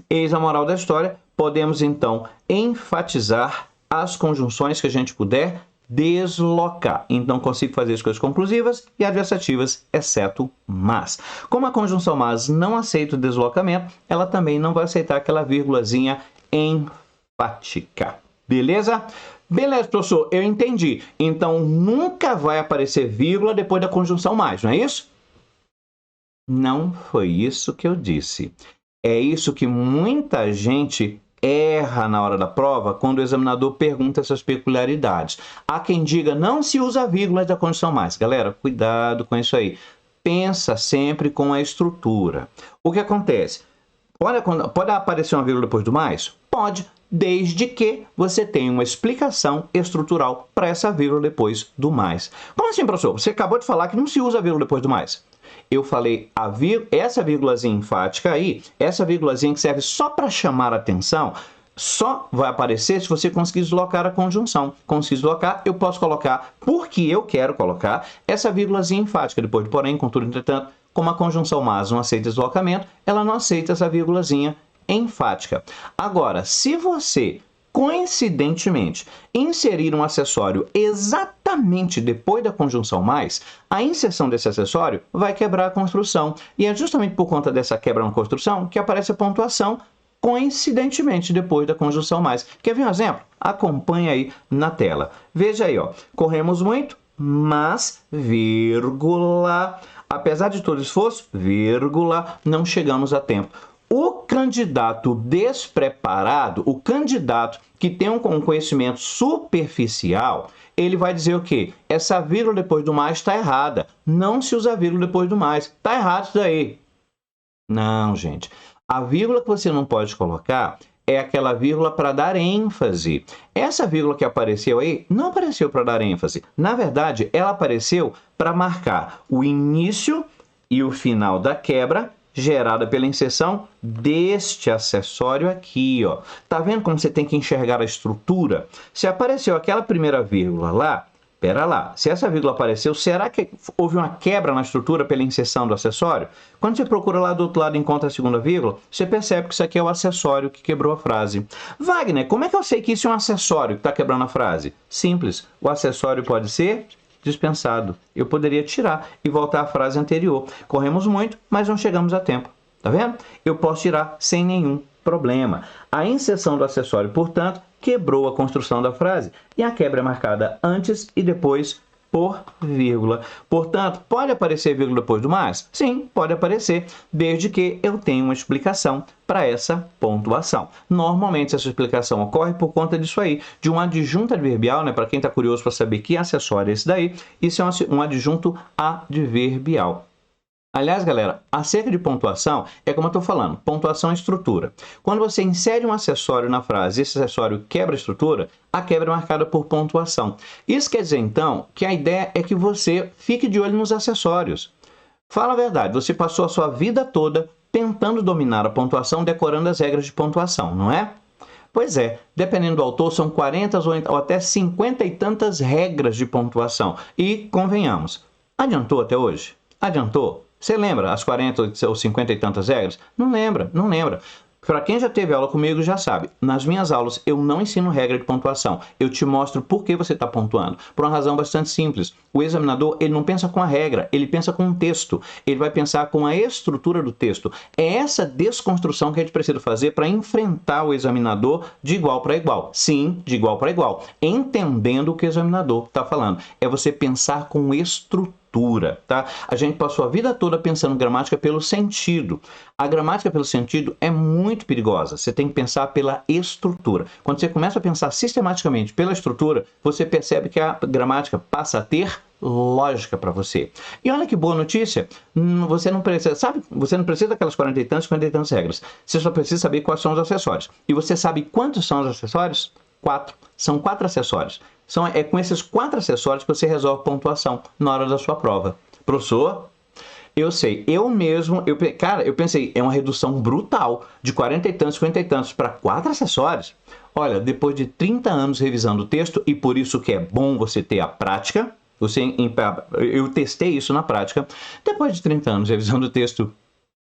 eis a moral da história. Podemos, então, enfatizar as conjunções que a gente puder deslocar. Então, consigo fazer as coisas conclusivas e adversativas, exceto mas. Como a conjunção mas não aceita o deslocamento, ela também não vai aceitar aquela vírgulazinha enfática. Beleza? Beleza, professor, eu entendi. Então, nunca vai aparecer vírgula depois da conjunção mais, não é isso? Não foi isso que eu disse. É isso que muita gente erra na hora da prova quando o examinador pergunta essas peculiaridades. Há quem diga, não se usa vírgulas da conjunção mais. Galera, cuidado com isso aí. Pensa sempre com a estrutura. O que acontece? Pode aparecer uma vírgula depois do mais? Pode, desde que você tenha uma explicação estrutural para essa vírgula depois do mais. Como assim, professor? Você acabou de falar que não se usa vírgula depois do mais. Eu falei, essa vírgulazinha enfática aí, essa vírgulazinha que serve só para chamar a atenção, só vai aparecer se você conseguir deslocar a conjunção. Conseguir deslocar, eu posso colocar, porque eu quero colocar, essa vírgulazinha enfática. Depois, porém, contudo, entretanto, como a conjunção mas não aceita deslocamento, ela não aceita essa vírgulazinha enfática. Agora, se você coincidentemente inserir um acessório exatamente depois da conjunção mais, a inserção desse acessório vai quebrar a construção. E é justamente por conta dessa quebra na construção que aparece a pontuação coincidentemente depois da conjunção mais. Quer ver um exemplo? Acompanhe aí na tela. Veja aí, ó. Corremos muito, mas, vírgula, apesar de todo esforço, vírgula, não chegamos a tempo. O candidato despreparado, o candidato que tem um conhecimento superficial, ele vai dizer o quê? Essa vírgula depois do mais está errada. Não se usa vírgula depois do mais. Está errado isso daí. Não, gente. A vírgula que você não pode colocar é aquela vírgula para dar ênfase. Essa vírgula que apareceu aí não apareceu para dar ênfase. Na verdade, ela apareceu para marcar o início e o final da quebra gerada pela inserção deste acessório aqui, ó. Tá vendo como você tem que enxergar a estrutura? Se apareceu aquela primeira vírgula lá, pera lá, se essa vírgula apareceu, será que houve uma quebra na estrutura pela inserção do acessório? Quando você procura lá do outro lado e encontra a segunda vírgula, você percebe que isso aqui é o acessório que quebrou a frase. Wagner, como é que eu sei que isso é um acessório que está quebrando a frase? Simples, o acessório pode ser dispensado. Eu poderia tirar e voltar à frase anterior. Corremos muito, mas não chegamos a tempo. Tá vendo? Eu posso tirar sem nenhum problema. A inserção do acessório, portanto, quebrou a construção da frase. E a quebra é marcada antes e depois por vírgula. Portanto, pode aparecer vírgula depois do mais? Sim, pode aparecer, desde que eu tenha uma explicação para essa pontuação. Normalmente, essa explicação ocorre por conta disso aí, de um adjunto adverbial, né? Para quem está curioso para saber que acessório é esse daí, isso é um adjunto adverbial. Aliás, galera, acerca de pontuação, é como eu estou falando, pontuação é estrutura. Quando você insere um acessório na frase e esse acessório quebra a estrutura, a quebra é marcada por pontuação. Isso quer dizer, então, que a ideia é que você fique de olho nos acessórios. Fala a verdade, você passou a sua vida toda tentando dominar a pontuação, decorando as regras de pontuação, não é? Pois é, dependendo do autor, são 40 ou até 50 e tantas regras de pontuação. E, convenhamos, adiantou até hoje? Adiantou? Você lembra as 40 ou 50 e tantas regras? Não lembra, não lembra. Para quem já teve aula comigo já sabe, nas minhas aulas eu não ensino regra de pontuação, eu te mostro por que você está pontuando, por uma razão bastante simples. O examinador ele não pensa com a regra, ele pensa com um texto, ele vai pensar com a estrutura do texto. É essa desconstrução que a gente precisa fazer para enfrentar o examinador de igual para igual. Sim, de igual para igual, entendendo o que o examinador está falando. É você pensar com estrutura. Tá? A gente passou a vida toda pensando gramática pelo sentido. A gramática pelo sentido é muito perigosa. Você tem que pensar pela estrutura. Quando você começa a pensar sistematicamente pela estrutura, você percebe que a gramática passa a ter lógica para você. E olha que boa notícia, você não precisa, sabe? Você não precisa daquelas 40 e tantas regras. Você só precisa saber quais são os acessórios. E você sabe quantos são os acessórios? 4. São 4 acessórios. É com esses 4 acessórios que você resolve pontuação na hora da sua prova. Professor, eu sei, eu pensei, é uma redução brutal de 40 e tantos, 50 e tantos para 4 acessórios. Olha, depois de 30 anos revisando o texto, e por isso que é bom você ter a prática, eu testei isso na prática, depois de 30 anos revisando o texto,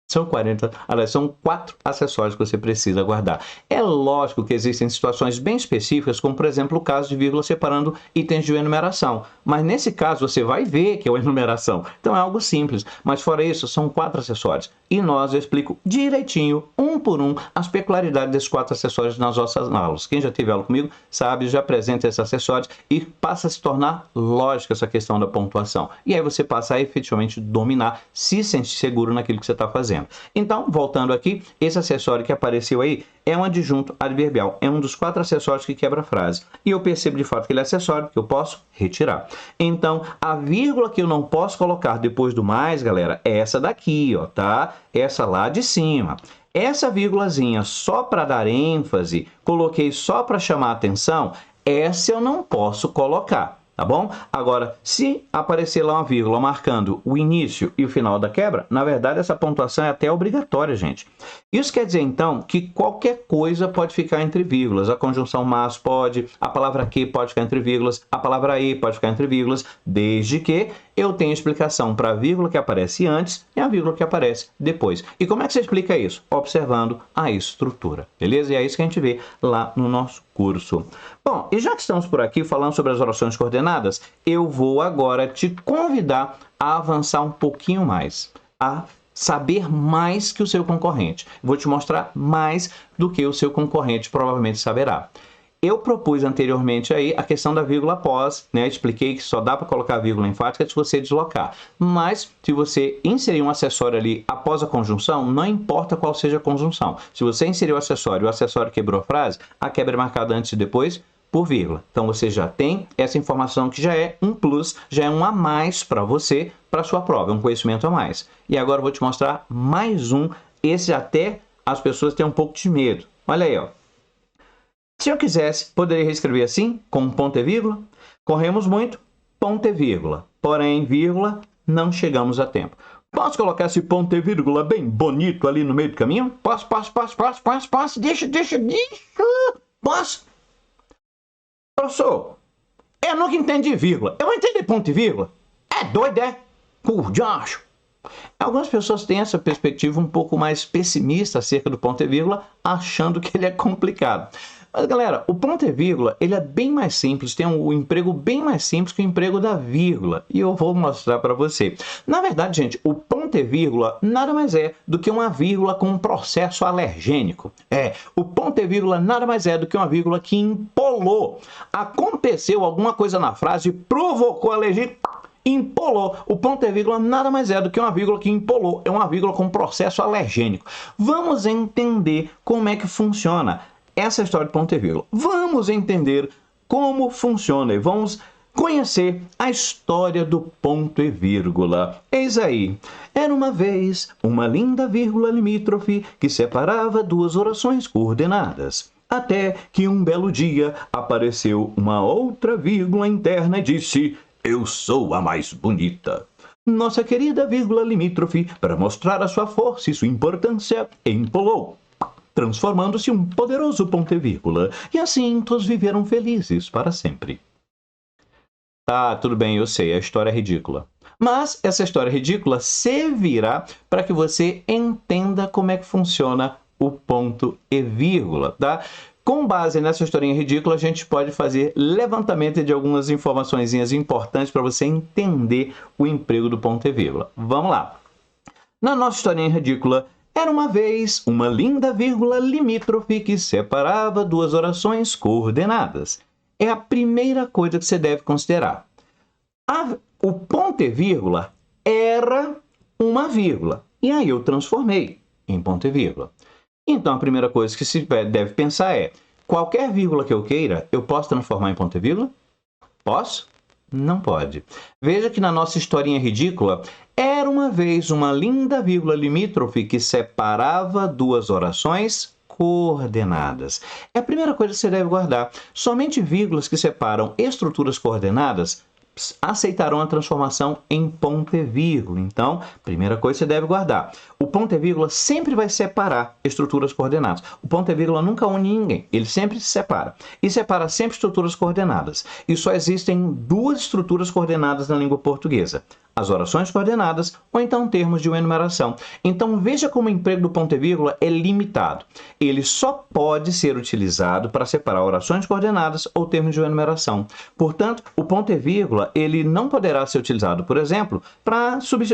são 4 acessórios que você precisa guardar. É lógico que existem situações bem específicas, como por exemplo o caso de vírgula separando itens de enumeração. Mas nesse caso você vai ver que é uma enumeração. Então é algo simples. Mas fora isso, são 4 acessórios. E eu explico direitinho, um por um, as peculiaridades desses 4 acessórios nas nossas aulas. Quem já teve aula comigo sabe, já apresenta esses acessórios e passa a se tornar lógica essa questão da pontuação. E aí você passa a efetivamente dominar, se sentir seguro naquilo que você está fazendo. Então, voltando aqui, esse acessório que apareceu aí é um adjunto adverbial. É um dos 4 acessórios que quebra a frase. E eu percebo de fato que ele é acessório que eu posso retirar. Então, a vírgula que eu não posso colocar depois do mais, galera, é essa daqui, ó, tá? Essa lá de cima. Essa vírgulazinha só para dar ênfase, coloquei só para chamar a atenção, essa eu não posso colocar. Tá bom? Agora, se aparecer lá uma vírgula marcando o início e o final da quebra, na verdade essa pontuação é até obrigatória, gente. Isso quer dizer, então, que qualquer coisa pode ficar entre vírgulas. A conjunção mas pode, a palavra que pode ficar entre vírgulas, a palavra e pode ficar entre vírgulas, desde que eu tenha explicação para a vírgula que aparece antes e a vírgula que aparece depois. E como é que você explica isso? Observando a estrutura, beleza? E é isso que a gente vê lá no nosso curso. Bom, e já que estamos por aqui falando sobre as orações coordenadas, eu vou agora te convidar a avançar um pouquinho mais, a saber mais que o seu concorrente. Vou te mostrar mais do que o seu concorrente provavelmente saberá. Eu propus anteriormente aí a questão da vírgula após, né? Expliquei que só dá para colocar vírgula enfática se você deslocar. Mas, se você inserir um acessório ali após a conjunção, não importa qual seja a conjunção. Se você inserir o acessório quebrou a frase, a quebra é marcada antes e depois por vírgula. Então, você já tem essa informação que já é um plus, já é um a mais para você, para a sua prova, é um conhecimento a mais. E agora eu vou te mostrar mais um, esse até as pessoas têm um pouco de medo. Olha aí, ó. Se eu quisesse, poderia reescrever assim, com ponto e vírgula. Corremos muito, ponto e vírgula. Porém, vírgula, não chegamos a tempo. Posso colocar esse ponto e vírgula bem bonito ali no meio do caminho? Posso. Deixa. Posso? Professor, eu nunca entendi vírgula. Eu vou entender ponto e vírgula? É doido, é? Curdiacho. Algumas pessoas têm essa perspectiva um pouco mais pessimista acerca do ponto e vírgula, achando que ele é complicado. Mas, galera, o ponto e vírgula, ele é bem mais simples, tem um emprego bem mais simples que o emprego da vírgula. E eu vou mostrar para você. Na verdade, gente, o ponto e vírgula nada mais é do que uma vírgula com um processo alergênico. O ponto e vírgula nada mais é do que uma vírgula que empolou. Aconteceu alguma coisa na frase, provocou alergia, empolou. O ponto e vírgula nada mais é do que uma vírgula que empolou. É uma vírgula com processo alergênico. Vamos entender como é que funciona essa história de ponto e vírgula. Vamos entender como funciona e vamos conhecer a história do ponto e vírgula. Eis aí. Era uma vez uma linda vírgula limítrofe que separava duas orações coordenadas. Até que um belo dia apareceu uma outra vírgula interna e disse: "Eu sou a mais bonita." Nossa querida vírgula limítrofe, para mostrar a sua força e sua importância, empolou, transformando-se em um poderoso ponto e vírgula. E assim todos viveram felizes para sempre. Tá, tudo bem, eu sei, a história é ridícula. Mas essa história ridícula servirá para que você entenda como é que funciona o ponto e vírgula, tá? Com base nessa historinha ridícula, a gente pode fazer levantamento de algumas informaçõezinhas importantes para você entender o emprego do ponto e vírgula. Vamos lá. Na nossa historinha ridícula, era uma vez uma linda vírgula limítrofe que separava duas orações coordenadas. É a primeira coisa que você deve considerar. O ponto e vírgula era uma vírgula. E aí eu transformei em ponto e vírgula. Então, a primeira coisa que se deve pensar é: qualquer vírgula que eu queira, eu posso transformar em ponto e vírgula? Posso? Não pode. Veja que na nossa historinha ridícula, era uma vez uma linda vírgula limítrofe que separava duas orações coordenadas. É a primeira coisa que você deve guardar. Somente vírgulas que separam estruturas coordenadas aceitarão a transformação em ponto e vírgula. Então, primeira coisa que você deve guardar. O ponto e vírgula sempre vai separar estruturas coordenadas. O ponto e vírgula nunca une ninguém. Ele sempre se separa. E separa sempre estruturas coordenadas. E só existem duas estruturas coordenadas na língua portuguesa: as orações coordenadas ou então termos de uma enumeração. Então, veja como o emprego do ponto e vírgula é limitado. Ele só pode ser utilizado para separar orações coordenadas ou termos de uma enumeração. Portanto, o ponto e vírgula ele não poderá ser utilizado, por exemplo,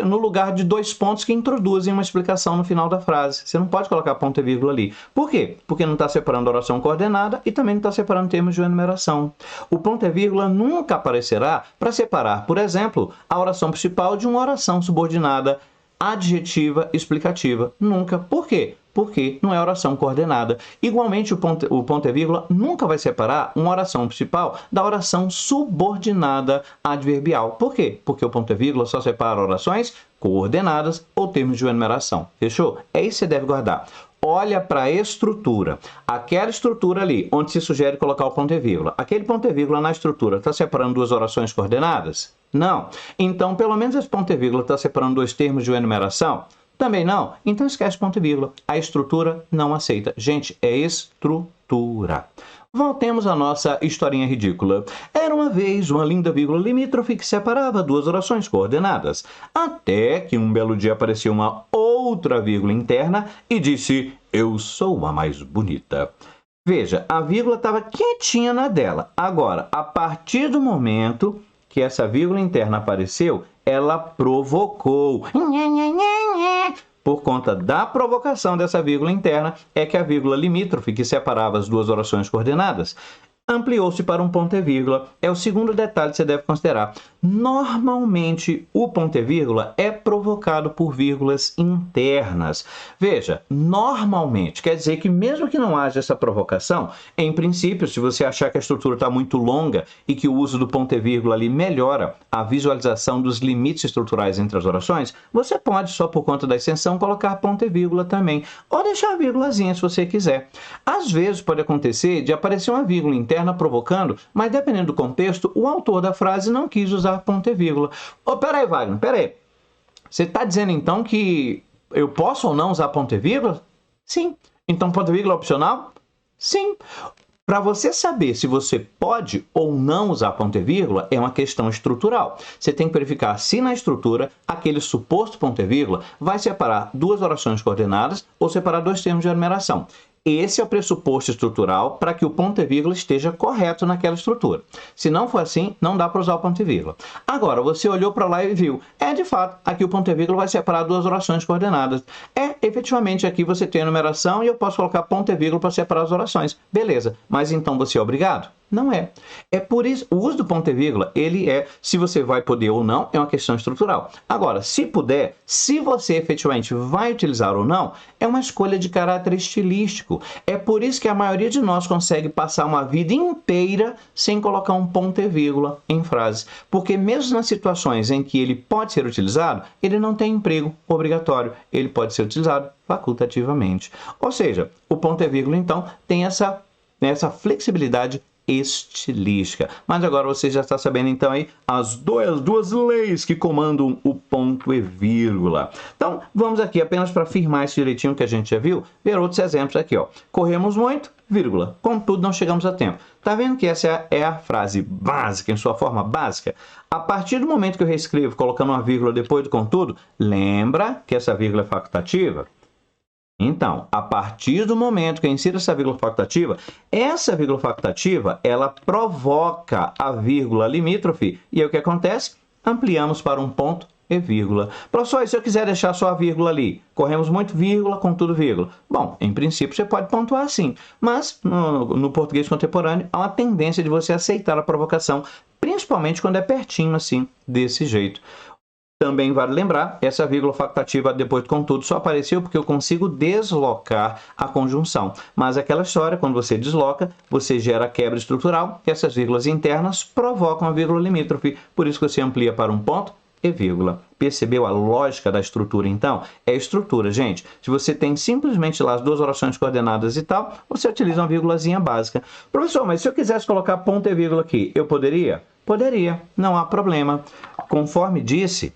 no lugar de dois pontos que introduzem uma explicação no final da frase. Você não pode colocar ponto e vírgula ali. Por quê? Porque não está separando oração coordenada e também não está separando termos de uma enumeração. O ponto e vírgula nunca aparecerá para separar, por exemplo, a oração principal de uma oração subordinada adjetiva explicativa. Nunca. Por quê? Porque não é oração coordenada. Igualmente, o ponto e vírgula nunca vai separar uma oração principal da oração subordinada adverbial. Por quê? Porque o ponto e vírgula só separa orações coordenadas ou termos de uma enumeração. Fechou? É isso que você deve guardar. Olha para a estrutura. Aquela estrutura ali, onde se sugere colocar o ponto e vírgula. Aquele ponto e vírgula na estrutura está separando duas orações coordenadas? Não. Então, pelo menos esse ponto e vírgula está separando dois termos de uma enumeração? Também não? Então esquece ponto e vírgula. A estrutura não aceita. Gente, é estrutura. Voltemos à nossa historinha ridícula. Era uma vez uma linda vírgula limítrofe que separava duas orações coordenadas. Até que um belo dia apareceu uma outra vírgula interna e disse: "Eu sou a mais bonita." Veja, a vírgula estava quietinha na dela. Agora, a partir do momento que essa vírgula interna apareceu, ela provocou. Por conta da provocação dessa vírgula interna, é que a vírgula limítrofe, que separava as duas orações coordenadas, ampliou-se para um ponto e vírgula. É o segundo detalhe que você deve considerar. Normalmente, o ponto e vírgula é provocado por vírgulas internas. Veja, normalmente, quer dizer que mesmo que não haja essa provocação, em princípio, se você achar que a estrutura está muito longa e que o uso do ponto e vírgula ali melhora a visualização dos limites estruturais entre as orações, você pode, só por conta da extensão, colocar ponto e vírgula também. Ou deixar a vírgulazinha se você quiser. Às vezes pode acontecer de aparecer uma vírgula interna provocando, mas dependendo do contexto, o autor da frase não quis usar ponto e vírgula. Peraí, Wagner, peraí. Você está dizendo então que eu posso ou não usar ponto e vírgula? Sim. Então ponto e vírgula é opcional? Sim. Para você saber se você pode ou não usar ponto e vírgula, é uma questão estrutural. Você tem que verificar se na estrutura aquele suposto ponto e vírgula vai separar duas orações coordenadas ou separar dois termos de enumeração. Esse é o pressuposto estrutural para que o ponto e vírgula esteja correto naquela estrutura. Se não for assim, não dá para usar o ponto e vírgula. Agora, você olhou para lá e viu. De fato, aqui o ponto e vírgula vai separar duas orações coordenadas. Efetivamente, aqui você tem a numeração e eu posso colocar ponto e vírgula para separar as orações. Beleza, mas então você é obrigado? Não é. É por isso, o uso do ponto e vírgula, ele se você vai poder ou não, é uma questão estrutural. Agora, se puder, se você efetivamente vai utilizar ou não, é uma escolha de caráter estilístico. É por isso que a maioria de nós consegue passar uma vida inteira sem colocar um ponto e vírgula em frases. Porque mesmo nas situações em que ele pode ser utilizado, ele não tem emprego obrigatório. Ele pode ser utilizado facultativamente. Ou seja, o ponto e vírgula, então, tem essa flexibilidade estilística. Mas agora você já está sabendo então aí as duas leis que comandam o ponto e vírgula. Então, vamos aqui apenas para afirmar isso direitinho que a gente já viu, ver outros exemplos aqui, ó. Corremos muito, vírgula. Contudo, não chegamos a tempo. Tá vendo que essa é a frase básica, em sua forma básica? A partir do momento que eu reescrevo colocando uma vírgula depois do contudo, lembra que essa vírgula é facultativa? Então, a partir do momento que eu insiro essa vírgula facultativa, ela provoca a vírgula limítrofe. E aí o que acontece? Ampliamos para um ponto e vírgula. Professor, e se eu quiser deixar só a vírgula ali? Corremos muito, vírgula, contudo, vírgula. Bom, em princípio você pode pontuar assim, mas no português contemporâneo há uma tendência de você aceitar a provocação, principalmente quando é pertinho assim, desse jeito. Também vale lembrar, essa vírgula facultativa depois do contudo só apareceu porque eu consigo deslocar a conjunção. Mas aquela história, quando você desloca, você gera quebra estrutural e essas vírgulas internas provocam a vírgula limítrofe. Por isso que você amplia para um ponto e vírgula. Percebeu a lógica da estrutura, então? É estrutura, gente. Se você tem simplesmente lá as duas orações coordenadas e tal, você utiliza uma vírgulazinha básica. Professor, mas se eu quisesse colocar ponto e vírgula aqui, eu poderia? Poderia, não há problema. Conforme disse,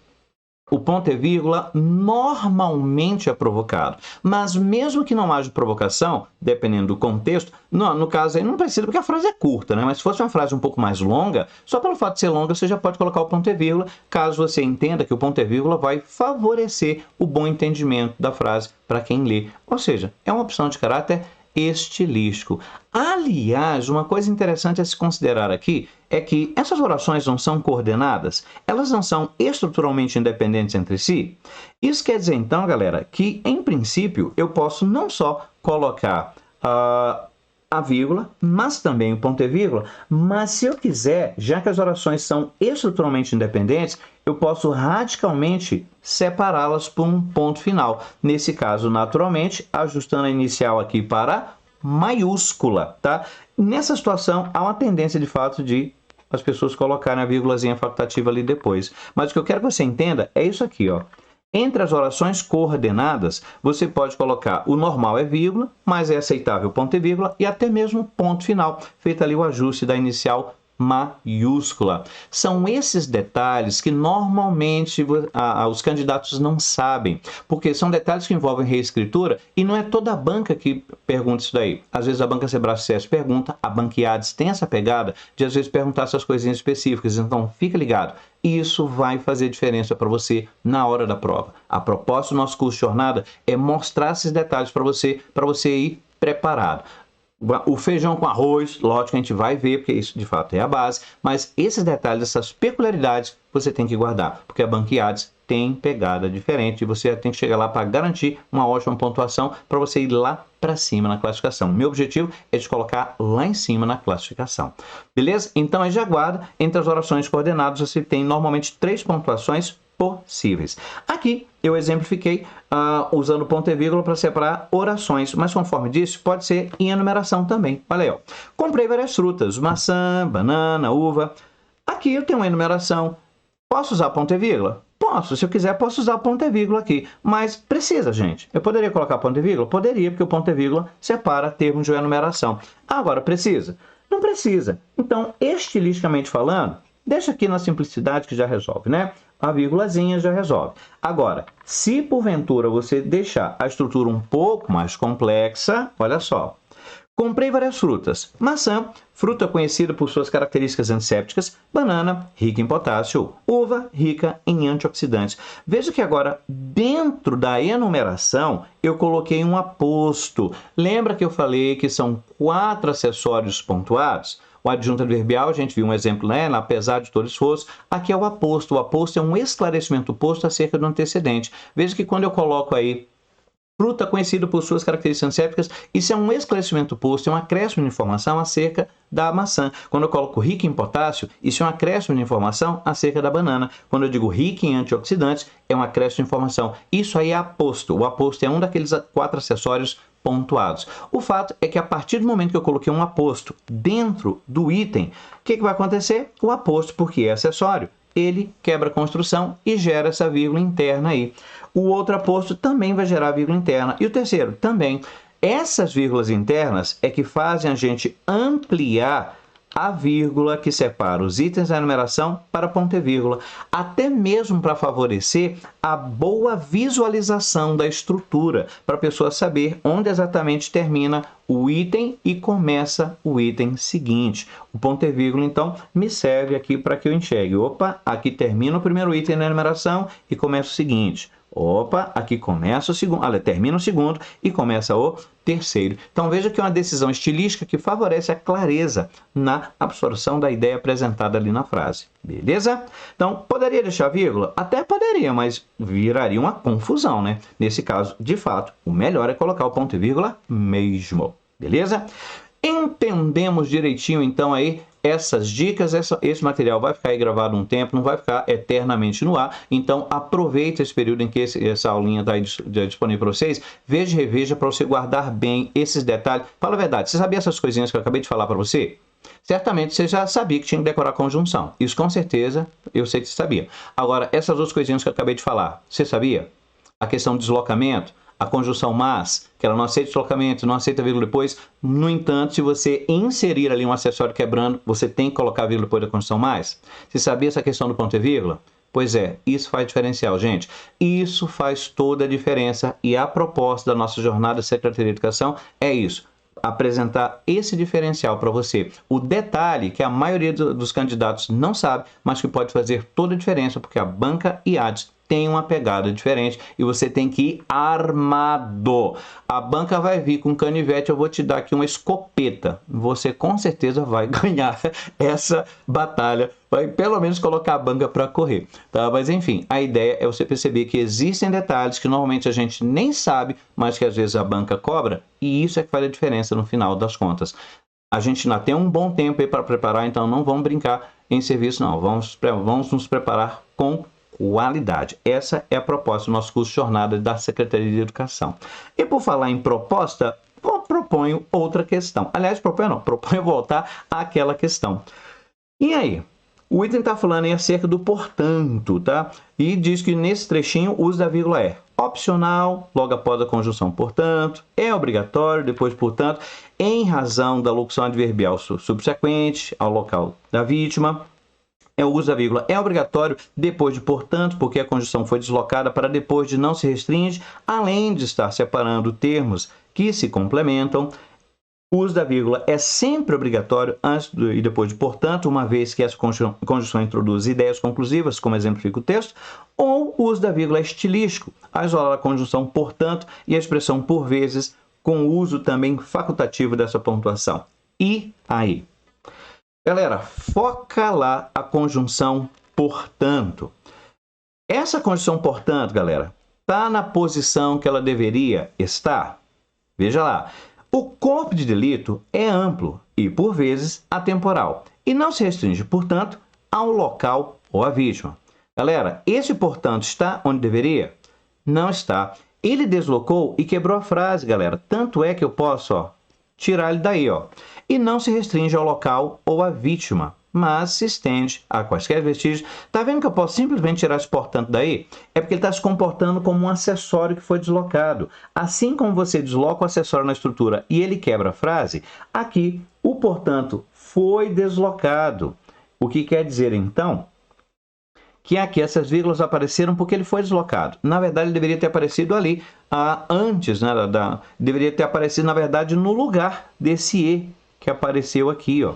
o ponto e vírgula normalmente é provocado, mas mesmo que não haja provocação, dependendo do contexto, no caso aí não precisa porque a frase é curta, né? Mas se fosse uma frase um pouco mais longa, só pelo fato de ser longa você já pode colocar o ponto e vírgula, caso você entenda que o ponto e vírgula vai favorecer o bom entendimento da frase para quem lê. Ou seja, é uma opção de caráter estilístico. Aliás, uma coisa interessante a se considerar aqui é que essas orações não são coordenadas, elas não são estruturalmente independentes entre si. Isso quer dizer, então, galera, que, em princípio, eu posso não só colocar a vírgula, mas também o ponto e vírgula, mas se eu quiser, já que as orações são estruturalmente independentes, eu posso radicalmente separá-las por um ponto final. Nesse caso, naturalmente, ajustando a inicial aqui para maiúscula, tá? Nessa situação, há uma tendência, de fato, de as pessoas colocarem a vírgulazinha facultativa ali depois. Mas o que eu quero que você entenda é isso aqui, ó. Entre as orações coordenadas, você pode colocar o normal é vírgula, mas é aceitável ponto e vírgula e até mesmo ponto final, feito ali o ajuste da inicial maiúscula. São esses detalhes que normalmente os candidatos não sabem, porque são detalhes que envolvem reescritura e não é toda a banca que pergunta isso daí. Às vezes a banca Sebrae-CS pergunta, a Banquiades tem essa pegada de às vezes perguntar essas coisinhas específicas, então fica ligado. Isso vai fazer diferença para você na hora da prova. A proposta do nosso curso de jornada é mostrar esses detalhes para você ir preparado. O feijão com arroz, lógico, a gente vai ver, porque isso de fato é a base, mas esses detalhes, essas peculiaridades, você tem que guardar, porque a Banquiades tem pegada diferente e você tem que chegar lá para garantir uma ótima pontuação para você ir lá para cima na classificação. Meu objetivo é te colocar lá em cima na classificação. Beleza? Então, aí já guarda, entre as orações coordenadas, você tem normalmente 3 pontuações possíveis. Aqui eu exemplifiquei usando ponto e vírgula para separar orações, mas conforme disse, pode ser em enumeração também. Olha aí, ó. Comprei várias frutas, maçã, banana, uva. Aqui eu tenho uma enumeração. Posso usar ponto e vírgula? Posso, se eu quiser posso usar ponto e vírgula aqui, mas precisa, gente. Eu poderia colocar ponto e vírgula? Poderia, porque o ponto e vírgula separa termos de enumeração. Agora, precisa? Não precisa. Então, estilisticamente falando, deixa aqui na simplicidade que já resolve, né? A vírgulazinha já resolve. Agora, se porventura você deixar a estrutura um pouco mais complexa, olha só. Comprei várias frutas. Maçã, fruta conhecida por suas características antissépticas. Banana, rica em potássio. Uva, rica em antioxidantes. Veja que agora, dentro da enumeração, eu coloquei um aposto. Lembra que eu falei que são 4 acessórios pontuados? O adjunto adverbial, a gente viu um exemplo, né? Apesar de todo esforço. Aqui é o aposto. O aposto é um esclarecimento posto acerca do antecedente. Veja que quando eu coloco aí fruta conhecida por suas características antissépticas, isso é um esclarecimento posto, é um acréscimo de informação acerca da maçã. Quando eu coloco rica em potássio, isso é um acréscimo de informação acerca da banana. Quando eu digo rica em antioxidantes, é um acréscimo de informação. Isso aí é aposto. O aposto é um daqueles 4 acessórios pontuados. O fato é que a partir do momento que eu coloquei um aposto dentro do item, o que vai acontecer? O aposto, porque é acessório, ele quebra a construção e gera essa vírgula interna aí. O outro aposto também vai gerar vírgula interna. E o terceiro também. Essas vírgulas internas é que fazem a gente ampliar a vírgula que separa os itens da enumeração para ponto e vírgula, até mesmo para favorecer a boa visualização da estrutura, para a pessoa saber onde exatamente termina o item e começa o item seguinte. O ponto e vírgula, então, me serve aqui para que eu enxergue. Opa, aqui termina o primeiro item da enumeração e começa o seguinte. Opa, aqui começa o segundo, termina o segundo e começa o terceiro. Então veja que é uma decisão estilística que favorece a clareza na absorção da ideia apresentada ali na frase. Beleza? Então, poderia deixar vírgula? Até poderia, mas viraria uma confusão, né? Nesse caso, de fato, o melhor é colocar o ponto e vírgula mesmo. Beleza? Entendemos direitinho, então, aí essas dicas. Esse material vai ficar aí gravado um tempo, não vai ficar eternamente no ar. Então, aproveita esse período em que essa aulinha está disponível para vocês. Veja e reveja para você guardar bem esses detalhes. Fala a verdade, você sabia essas coisinhas que eu acabei de falar para você? Certamente você já sabia que tinha que decorar a conjunção. Isso com certeza eu sei que você sabia. Agora, essas outras coisinhas que eu acabei de falar, você sabia? A questão do deslocamento, a conjunção mas, que ela não aceita deslocamento, não aceita vírgula depois. No entanto, se você inserir ali um acessório quebrando, você tem que colocar a vírgula depois da conjunção mais. Você sabia essa questão do ponto e vírgula? Pois é, isso faz diferencial, gente. Isso faz toda a diferença e a proposta da nossa jornada Secretaria de Educação é isso. Apresentar esse diferencial para você. O detalhe que a maioria dos candidatos não sabe, mas que pode fazer toda a diferença, porque a banca IADES tem uma pegada diferente e você tem que ir armado. A banca vai vir com canivete, eu vou te dar aqui uma escopeta. Você com certeza vai ganhar essa batalha, vai pelo menos colocar a banca para correr, tá? Mas enfim, a ideia é você perceber que existem detalhes que normalmente a gente nem sabe, mas que às vezes a banca cobra, e isso é que faz a diferença no final das contas. A gente ainda tem um bom tempo aí para preparar, então não vamos brincar em serviço, não. Vamos nos preparar com qualidade. Essa é a proposta do nosso curso Jornada da Secretaria de Educação. E por falar em proposta, proponho outra questão. Aliás, proponho voltar àquela questão. E aí? O item está falando aí acerca do portanto, tá? E diz que nesse trechinho o uso da vírgula é opcional, logo após a conjunção portanto, é obrigatório, depois portanto, em razão da locução adverbial subsequente ao local da vítima. O uso da vírgula é obrigatório depois de portanto, porque a conjunção foi deslocada para depois de não se restringe, além de estar separando termos que se complementam. O uso da vírgula é sempre obrigatório antes e depois de portanto, uma vez que essa conjunção introduz ideias conclusivas, como exemplifica o texto, ou o uso da vírgula é estilístico, a isolar a conjunção portanto e a expressão por vezes, com o uso também facultativo dessa pontuação. E aí? Galera, foca lá a conjunção portanto. Essa conjunção portanto, galera, está na posição que ela deveria estar? Veja lá. O corpo de delito é amplo e, por vezes, atemporal, e não se restringe, portanto, ao local ou à vítima. Galera, esse portanto está onde deveria? Não está. Ele deslocou e quebrou a frase, galera. Tanto é que eu posso, tirar ele daí, E não se restringe ao local ou à vítima, mas se estende a quaisquer vestígios. Tá vendo que eu posso simplesmente tirar esse portanto daí? É porque ele está se comportando como um acessório que foi deslocado. Assim como você desloca o acessório na estrutura e ele quebra a frase, aqui o portanto foi deslocado. O que quer dizer, então, que aqui essas vírgulas apareceram porque ele foi deslocado. Na verdade, ele deveria ter aparecido ali antes, né, deveria ter aparecido, na verdade, no lugar desse E que apareceu aqui, ó.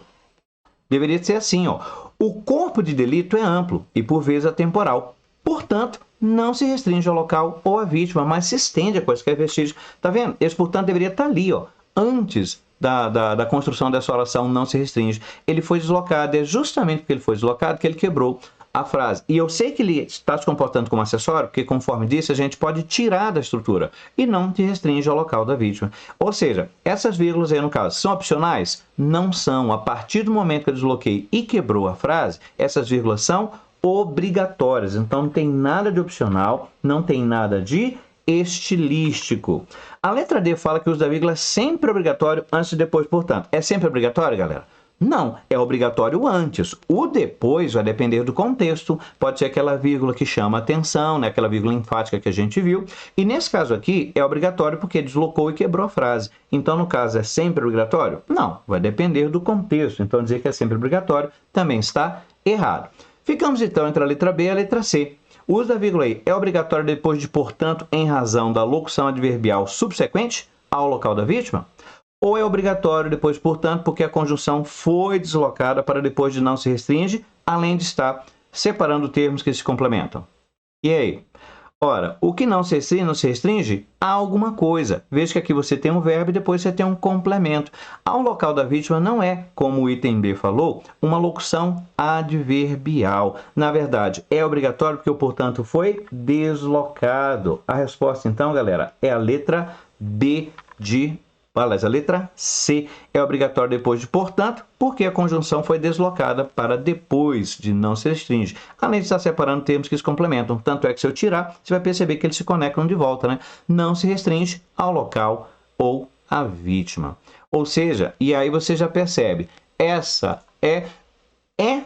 Deveria ser assim, ó. O corpo de delito é amplo e, por vezes, atemporal. Portanto, não se restringe ao local ou à vítima, mas se estende a quaisquer vestígios. Tá vendo? Esse, portanto, deveria estar ali, ó, antes da construção dessa oração, não se restringe. Ele foi deslocado, é justamente porque ele foi deslocado que ele quebrou a frase. E eu sei que ele está se comportando como acessório, porque, conforme disse, a gente pode tirar da estrutura e não te restringe ao local da vítima. Ou seja, essas vírgulas aí, no caso, são opcionais? Não são. A partir do momento que eu desloquei e quebrou a frase, essas vírgulas são obrigatórias. Então, não tem nada de opcional, não tem nada de estilístico. A letra D fala que o uso da vírgula é sempre obrigatório antes e depois, portanto. É sempre obrigatório, galera? Não, é obrigatório antes. O depois vai depender do contexto. Pode ser aquela vírgula que chama atenção, né? Aquela vírgula enfática que a gente viu. E nesse caso aqui é obrigatório porque deslocou e quebrou a frase. Então, no caso, é sempre obrigatório? Não, vai depender do contexto. Então, dizer que é sempre obrigatório também está errado. Ficamos, então, entre a letra B e a letra C. O uso da vírgula aí é obrigatório depois de, portanto, em razão da locução adverbial subsequente ao local da vítima? Ou é obrigatório depois, portanto, porque a conjunção foi deslocada para depois de não se restringe, além de estar separando termos que se complementam? E aí? Ora, o que não se restringe a alguma coisa. Veja que aqui você tem um verbo e depois você tem um complemento. Ao local da vítima não é, como o item B falou, uma locução adverbial. Na verdade, é obrigatório porque o portanto foi deslocado. A resposta, então, galera, é a letra B de... Aliás, a letra C é obrigatória depois de portanto, porque a conjunção foi deslocada para depois de não se restringe. Além de estar separando termos que se complementam. Tanto é que se eu tirar, você vai perceber que eles se conectam de volta, né? Não se restringe ao local ou à vítima. Ou seja, e aí você já percebe, essa é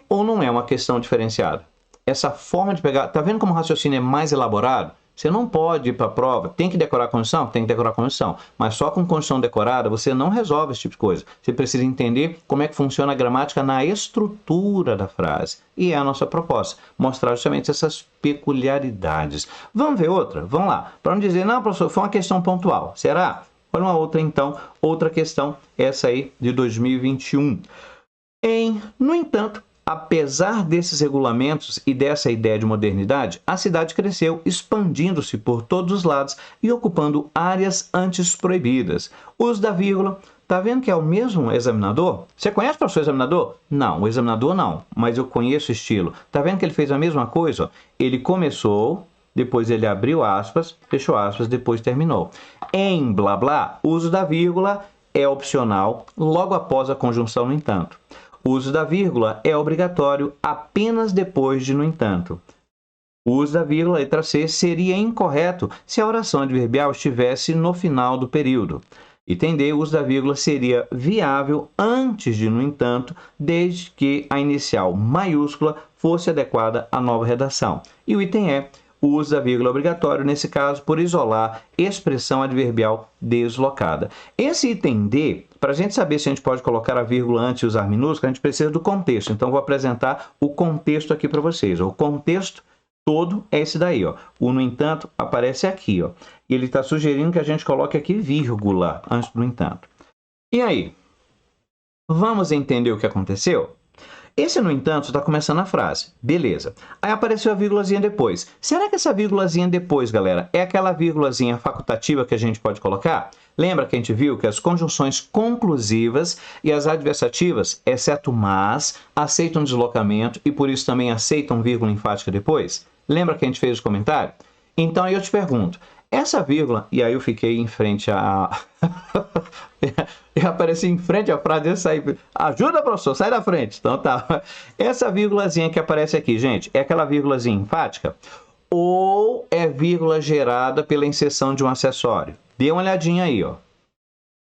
ou não é uma questão diferenciada? Essa forma de pegar... Tá vendo como o raciocínio é mais elaborado? Você não pode ir para a prova, tem que decorar a condição? Tem que decorar a condição. Mas só com condição decorada você não resolve esse tipo de coisa. Você precisa entender como é que funciona a gramática na estrutura da frase. E é a nossa proposta, mostrar justamente essas peculiaridades. Vamos ver outra? Vamos lá. Para não dizer, não, professor, foi uma questão pontual. Será? Olha uma outra, então. Outra questão, essa aí de 2021. No entanto, apesar desses regulamentos e dessa ideia de modernidade, a cidade cresceu, expandindo-se por todos os lados e ocupando áreas antes proibidas. O uso da vírgula, tá vendo que é o mesmo examinador? Você conhece o professor examinador? Não, o examinador não, mas eu conheço o estilo. Tá vendo que ele fez a mesma coisa? Ele começou, depois ele abriu aspas, fechou aspas, depois terminou. Em blá blá, o uso da vírgula é opcional logo após a conjunção no entanto. O uso da vírgula é obrigatório apenas depois de no entanto. O uso da vírgula, letra C, seria incorreto se a oração adverbial estivesse no final do período. Item D, o uso da vírgula seria viável antes de no entanto, desde que a inicial maiúscula fosse adequada à nova redação. E o item E, o uso da vírgula é obrigatório, nesse caso, por isolar expressão adverbial deslocada. Esse item D, para a gente saber se a gente pode colocar a vírgula antes e usar minúscula, a gente precisa do contexto. Então, vou apresentar o contexto aqui para vocês. O contexto todo é esse daí, ó. O no entanto aparece aqui, ó. E ele está sugerindo que a gente coloque aqui vírgula antes do entanto. E aí? Vamos entender o que aconteceu? Esse, no entanto, está começando a frase. Beleza. Aí apareceu a vírgulazinha depois. Será que essa vírgulazinha depois, galera, é aquela vírgulazinha facultativa que a gente pode colocar? Lembra que a gente viu que as conjunções conclusivas e as adversativas, exceto mas, aceitam deslocamento e por isso também aceitam vírgula enfática depois? Lembra que a gente fez o comentário? Então, aí eu te pergunto, essa vírgula, e aí eu fiquei em frente a... eu apareci em frente à frase e saí... Ajuda, professor, sai da frente. Então tá. Essa vírgulazinha que aparece aqui, gente, é aquela vírgulazinha enfática? Ou é vírgula gerada pela inserção de um acessório? Dê uma olhadinha aí, ó.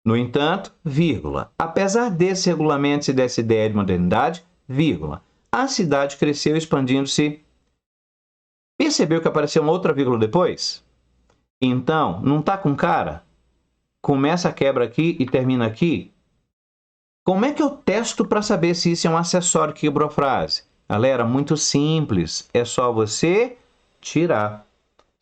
No entanto, vírgula. Apesar desses regulamentos e dessa ideia de modernidade, vírgula. A cidade cresceu expandindo-se. Percebeu que apareceu uma outra vírgula depois? Então, não está com cara? Começa a quebra aqui e termina aqui? Como é que eu testo para saber se isso é um acessório que quebrou a frase? Galera, muito simples. É só você tirar.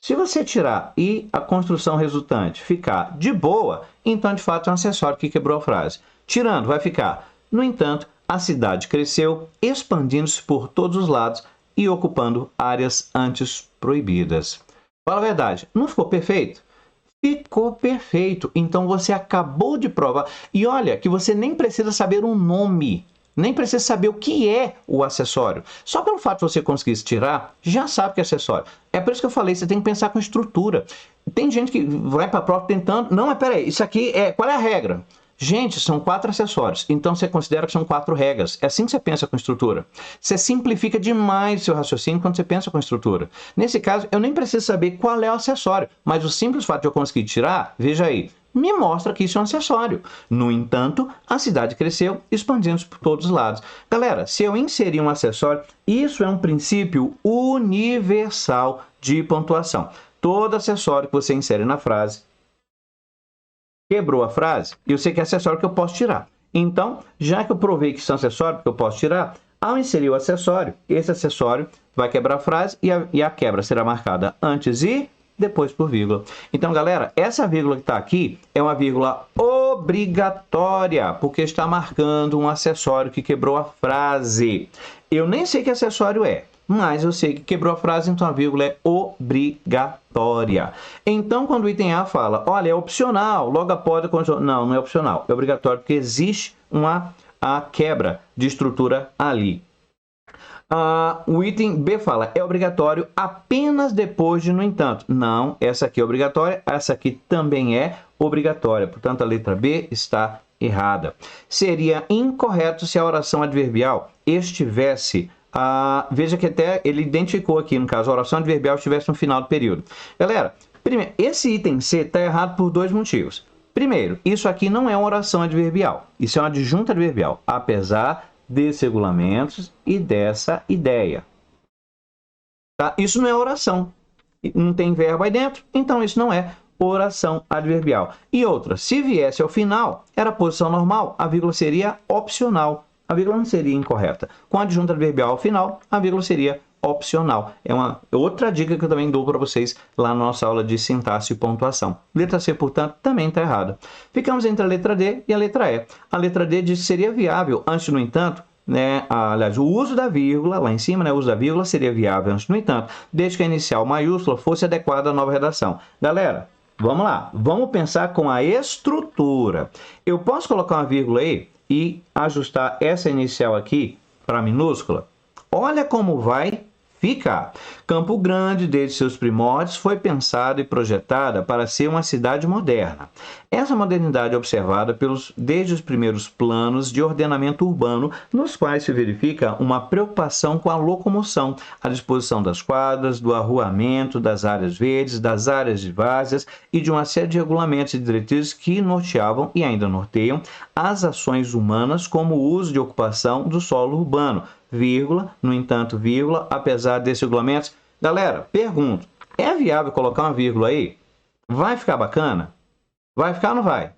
Se você tirar e a construção resultante ficar de boa, então de fato é um acessório que quebrou a frase. Tirando, vai ficar: no entanto, a cidade cresceu, expandindo-se por todos os lados e ocupando áreas antes proibidas. Fala a verdade, não ficou perfeito? Ficou perfeito. Então você acabou de provar. E olha que você nem precisa saber um nome. Nem precisa saber o que é o acessório. Só pelo fato de você conseguir tirar, já sabe que é acessório. É por isso que eu falei, você tem que pensar com estrutura. Tem gente que vai para a prova tentando... Não, mas peraí, isso aqui é... Qual é a regra? Gente, são 4 acessórios, então você considera que são 4 regras. É assim que você pensa com estrutura. Você simplifica demais o seu raciocínio quando você pensa com estrutura. Nesse caso, eu nem preciso saber qual é o acessório, mas o simples fato de eu conseguir tirar, veja aí, me mostra que isso é um acessório. No entanto, a cidade cresceu, expandindo-se por todos os lados. Galera, se eu inserir um acessório, isso é um princípio universal de pontuação. Todo acessório que você insere na frase, quebrou a frase, eu sei que é acessório que eu posso tirar. Então, já que eu provei que são acessórios que eu posso tirar, ao inserir o acessório, esse acessório vai quebrar a frase e a quebra será marcada antes e depois por vírgula. Então, galera, essa vírgula que está aqui é uma vírgula obrigatória, porque está marcando um acessório que quebrou a frase. Eu nem sei que acessório é, mas eu sei que quebrou a frase, então a vírgula é obrigatória. Então, quando o item A fala, olha, é opcional, logo após a conjunção... Não, não é opcional, é obrigatório, porque existe a quebra de estrutura ali. O item B fala, é obrigatório apenas depois de no entanto. Não, essa aqui é obrigatória, essa aqui também é obrigatória. Portanto, a letra B está errada. Seria incorreto se a oração adverbial estivesse... veja que até ele identificou aqui, no caso, a oração adverbial estivesse no final do período. Galera, primeiro, esse item C está errado por 2 motivos. Primeiro, isso aqui não é uma oração adverbial. Isso é uma adjunta adverbial, apesar desses regulamentos e dessa ideia. Tá? Isso não é oração. Não tem verbo aí dentro, então isso não é oração adverbial. E outra, se viesse ao final, era posição normal, a vírgula seria opcional. A vírgula não seria incorreta. Com a adjunta adverbial ao final, a vírgula seria opcional. É uma outra dica que eu também dou para vocês lá na nossa aula de sintaxe e pontuação. Letra C, portanto, também está errada. Ficamos entre a letra D e a letra E. A letra D diz que seria viável antes, no entanto, aliás, o uso da vírgula, lá em cima, o uso da vírgula seria viável antes, no entanto, desde que a inicial maiúscula fosse adequada à nova redação. Galera, vamos lá. Vamos pensar com a estrutura. Eu posso colocar uma vírgula aí e ajustar essa inicial aqui para minúscula? Olha como vai ficar. Campo Grande, desde seus primórdios, foi pensada e projetada para ser uma cidade moderna. Essa modernidade é observada desde os primeiros planos de ordenamento urbano, nos quais se verifica uma preocupação com a locomoção, a disposição das quadras, do arruamento, das áreas verdes, das áreas de várzeas e de uma série de regulamentos e diretrizes que norteavam e ainda norteiam as ações humanas, como o uso de ocupação do solo urbano, vírgula, no entanto, vírgula, apesar desses regulamentos. Galera, pergunto, é viável colocar uma vírgula aí? Vai ficar bacana? Vai ficar ou não vai?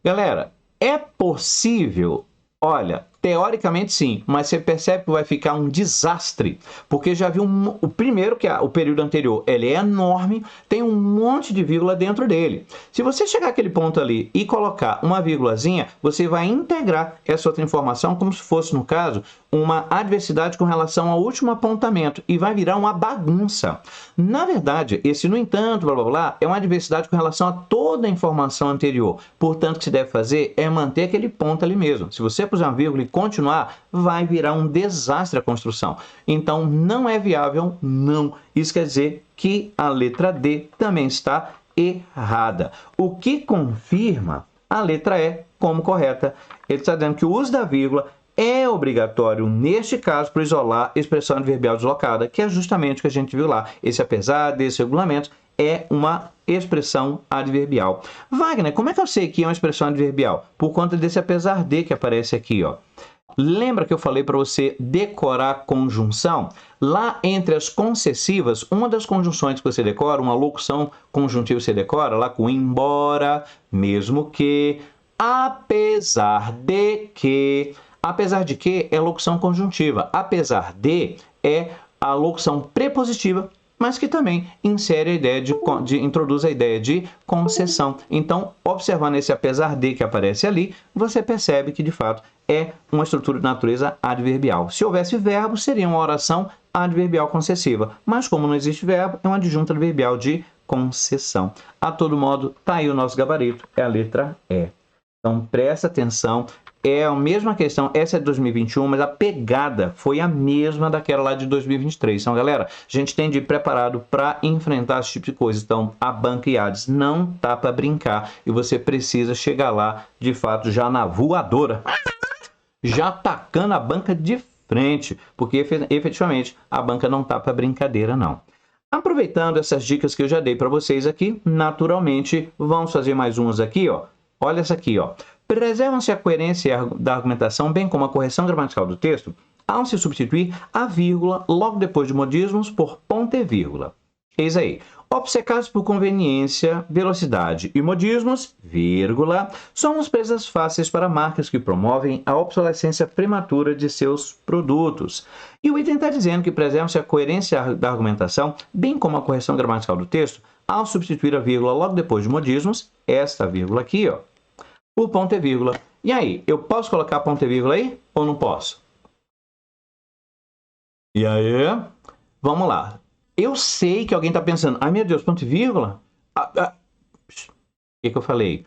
Galera, é possível? Olha, teoricamente sim, mas você percebe que vai ficar um desastre, porque já viu o primeiro, que é o período anterior, ele é enorme, tem um monte de vírgula dentro dele. Se você chegar àquele ponto ali e colocar uma vírgulazinha, você vai integrar essa outra informação como se fosse, no caso, uma adversidade com relação ao último apontamento e vai virar uma bagunça. Na verdade, esse no entanto, blá blá blá, é uma adversidade com relação a toda a informação anterior. Portanto, o que se deve fazer é manter aquele ponto ali mesmo. Se você puser uma vírgula e continuar, vai virar um desastre a construção. Então, não é viável, não. Isso quer dizer que a letra D também está errada. O que confirma a letra E como correta. Ele está dizendo que o uso da vírgula é obrigatório, neste caso, para isolar a expressão adverbial deslocada, que é justamente o que a gente viu lá. Esse apesar desses regulamentos é uma expressão adverbial. Wagner, como é que eu sei que é uma expressão adverbial? Por conta desse apesar de que aparece aqui, ó. Lembra que eu falei para você decorar a conjunção? Lá entre as concessivas, uma das conjunções que você decora, uma locução conjuntiva que você decora, lá com embora, mesmo que, apesar de que... Apesar de que é locução conjuntiva. Apesar de é a locução prepositiva mas que também insere a ideia introduz a ideia de concessão. Então, observando esse apesar de que aparece ali, você percebe que, de fato, é uma estrutura de natureza adverbial. Se houvesse verbo, seria uma oração adverbial concessiva, mas como não existe verbo, é uma adjunta adverbial de concessão. A todo modo, tá aí o nosso gabarito, é a letra E. Então, presta atenção, é a mesma questão, essa é de 2021, mas a pegada foi a mesma daquela lá de 2023. Então, galera, a gente tem de ir preparado para enfrentar esse tipo de coisa. Então, a banca IADES não tá para brincar e você precisa chegar lá, de fato, já na voadora, já atacando a banca de frente, porque efetivamente a banca não tá para brincadeira, não. Aproveitando essas dicas que eu já dei para vocês aqui, naturalmente, vamos fazer mais umas aqui, ó. Olha essa aqui, ó. Preservam-se a coerência da argumentação, bem como a correção gramatical do texto, ao se substituir a vírgula logo depois de modismos por ponto e vírgula. Eis aí. Obcecados por conveniência, velocidade e modismos, vírgula, somos presas fáceis para marcas que promovem a obsolescência prematura de seus produtos. E o item está dizendo que preservam-se a coerência da argumentação, bem como a correção gramatical do texto, ao substituir a vírgula logo depois de modismos, esta vírgula aqui, ó, por ponto e vírgula. E aí, eu posso colocar ponto e vírgula aí ou não posso? E aí, vamos lá. Eu sei que alguém está pensando, ai meu Deus, ponto e vírgula? O que eu falei?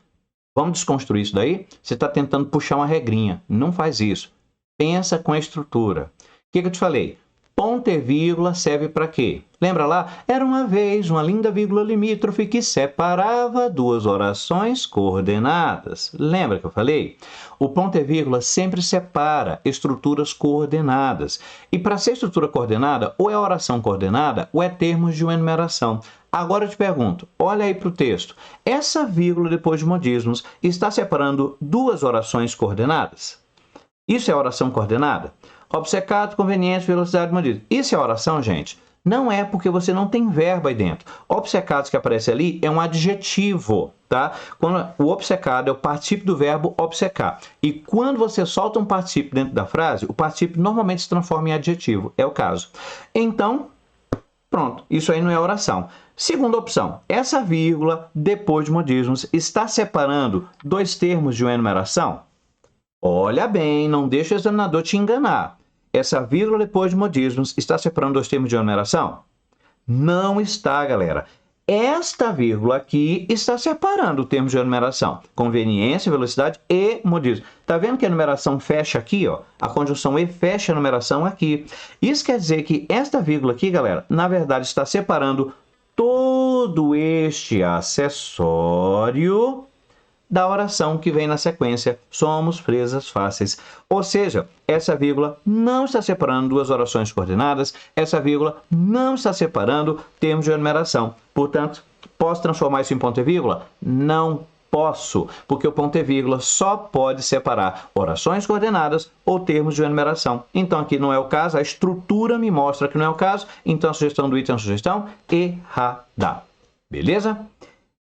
Vamos desconstruir isso daí? Você está tentando puxar uma regrinha. Não faz isso. Pensa com a estrutura. O que eu te falei? Ponto e vírgula serve para quê? Lembra lá? Era uma vez uma linda vírgula limítrofe que separava duas orações coordenadas. Lembra que eu falei? O ponto e vírgula sempre separa estruturas coordenadas. E para ser estrutura coordenada, ou é oração coordenada, ou é termos de uma enumeração. Agora eu te pergunto, olha aí para o texto. Essa vírgula depois de modismos está separando duas orações coordenadas? Isso é oração coordenada? Obcecado, conveniente, velocidade, modismo. Isso é oração, gente? Não é, porque você não tem verbo aí dentro. Obcecados que aparece ali é um adjetivo, tá? Quando o obcecado é o particípio do verbo obcecar. E quando você solta um particípio dentro da frase, o particípio normalmente se transforma em adjetivo. É o caso. Então, pronto. Isso aí não é oração. Segunda opção. Essa vírgula, depois de modismos, está separando dois termos de uma enumeração? Olha bem, não deixa o examinador te enganar. Essa vírgula depois de modismos está separando dois termos de enumeração? Não está, galera. Esta vírgula aqui está separando o termo de enumeração. Conveniência, velocidade e modismo. Está vendo que a enumeração fecha aqui, ó? A conjunção e fecha a enumeração aqui. Isso quer dizer que esta vírgula aqui, galera, na verdade está separando todo este acessório da oração que vem na sequência, somos presas fáceis. Ou seja, essa vírgula não está separando duas orações coordenadas, essa vírgula não está separando termos de enumeração. Portanto, posso transformar isso em ponto e vírgula? Não posso, porque o ponto e vírgula só pode separar orações coordenadas ou termos de enumeração. Então, aqui não é o caso, a estrutura me mostra que não é o caso, então a sugestão do item é uma sugestão errada. Beleza?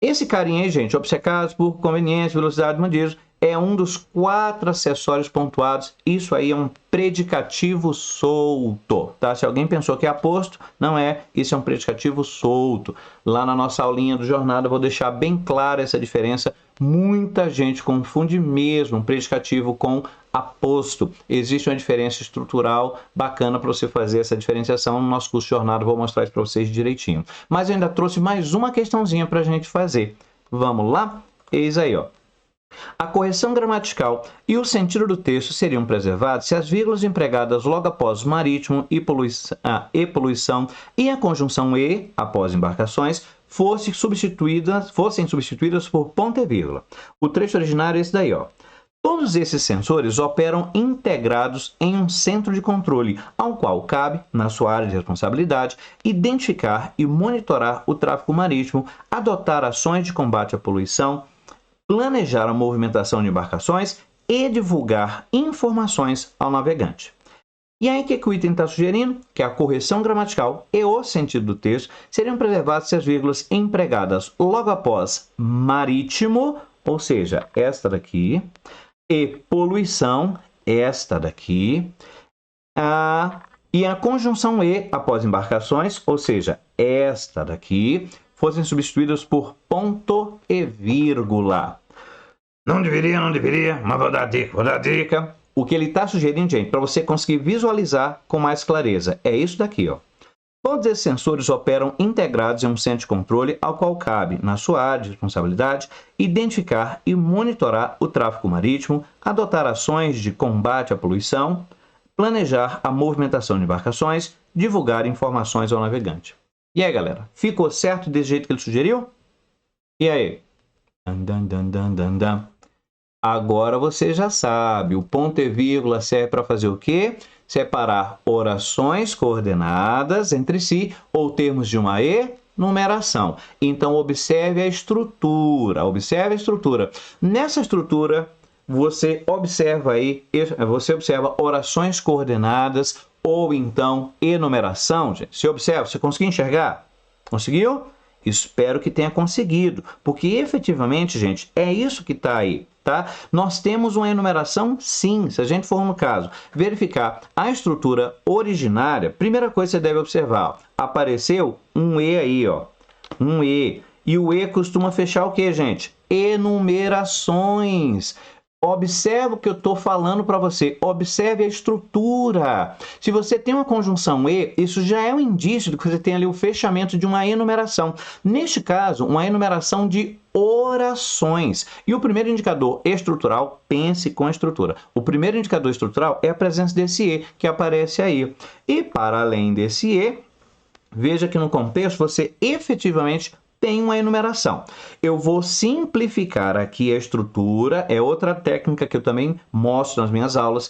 Esse carinha aí, gente, obcecados por conveniência, velocidade, modismo, é um dos 4 acessórios pontuados. Isso aí é um predicativo solto, tá? Se alguém pensou que é aposto, não é. Isso é um predicativo solto. Lá na nossa aulinha do Jornada, eu vou deixar bem clara essa diferença. Muita gente confunde mesmo predicativo com aposto. Existe uma diferença estrutural bacana para você fazer essa diferenciação. No nosso curso de Jornada, eu vou mostrar isso para vocês direitinho. Mas eu ainda trouxe mais uma questãozinha para a gente fazer. Vamos lá? Eis aí, ó. A correção gramatical e o sentido do texto seriam preservados se as vírgulas empregadas logo após marítimo e poluição e a conjunção e após embarcações fossem substituídas por ponto e vírgula. O trecho originário é esse daí, ó. Todos esses sensores operam integrados em um centro de controle, ao qual cabe, na sua área de responsabilidade, identificar e monitorar o tráfego marítimo, adotar ações de combate à poluição, planejar a movimentação de embarcações e divulgar informações ao navegante. E aí, o que o item está sugerindo? Que a correção gramatical e o sentido do texto seriam preservados se as vírgulas empregadas logo após marítimo, ou seja, esta daqui, e poluição, esta daqui, e a conjunção e após embarcações, ou seja, esta daqui fossem substituídas por ponto e vírgula. Não deveria, mas vou dar dica. O que ele está sugerindo, gente, para você conseguir visualizar com mais clareza, é isso daqui, ó. Todos esses sensores operam integrados em um centro de controle ao qual cabe, na sua área de responsabilidade, identificar e monitorar o tráfego marítimo, adotar ações de combate à poluição, planejar a movimentação de embarcações, divulgar informações ao navegante. E aí, galera, ficou certo desse jeito que ele sugeriu? E aí? Agora você já sabe, o ponto e vírgula serve para fazer o quê? Separar orações coordenadas entre si ou termos de uma enumeração. Então, observe a estrutura. Nessa estrutura, você observa orações coordenadas ou então enumeração. Gente. Você observa, você conseguiu enxergar? Conseguiu? Espero que tenha conseguido, porque efetivamente, gente, é isso que está aí, tá? Nós temos uma enumeração, sim. Se a gente for, no caso, verificar a estrutura originária, primeira coisa que você deve observar, ó, apareceu um E aí, ó, um E. E o E costuma fechar o que, gente? Enumerações. Observe o que eu estou falando para você. Observe a estrutura. Se você tem uma conjunção E, isso já é um indício de que você tem ali o fechamento de uma enumeração. Neste caso, uma enumeração de orações. E o primeiro indicador estrutural, pense com a estrutura. O primeiro indicador estrutural é a presença desse E, que aparece aí. E para além desse E, veja que no contexto você efetivamente tem uma enumeração. Eu vou simplificar aqui a estrutura, é outra técnica que eu também mostro nas minhas aulas.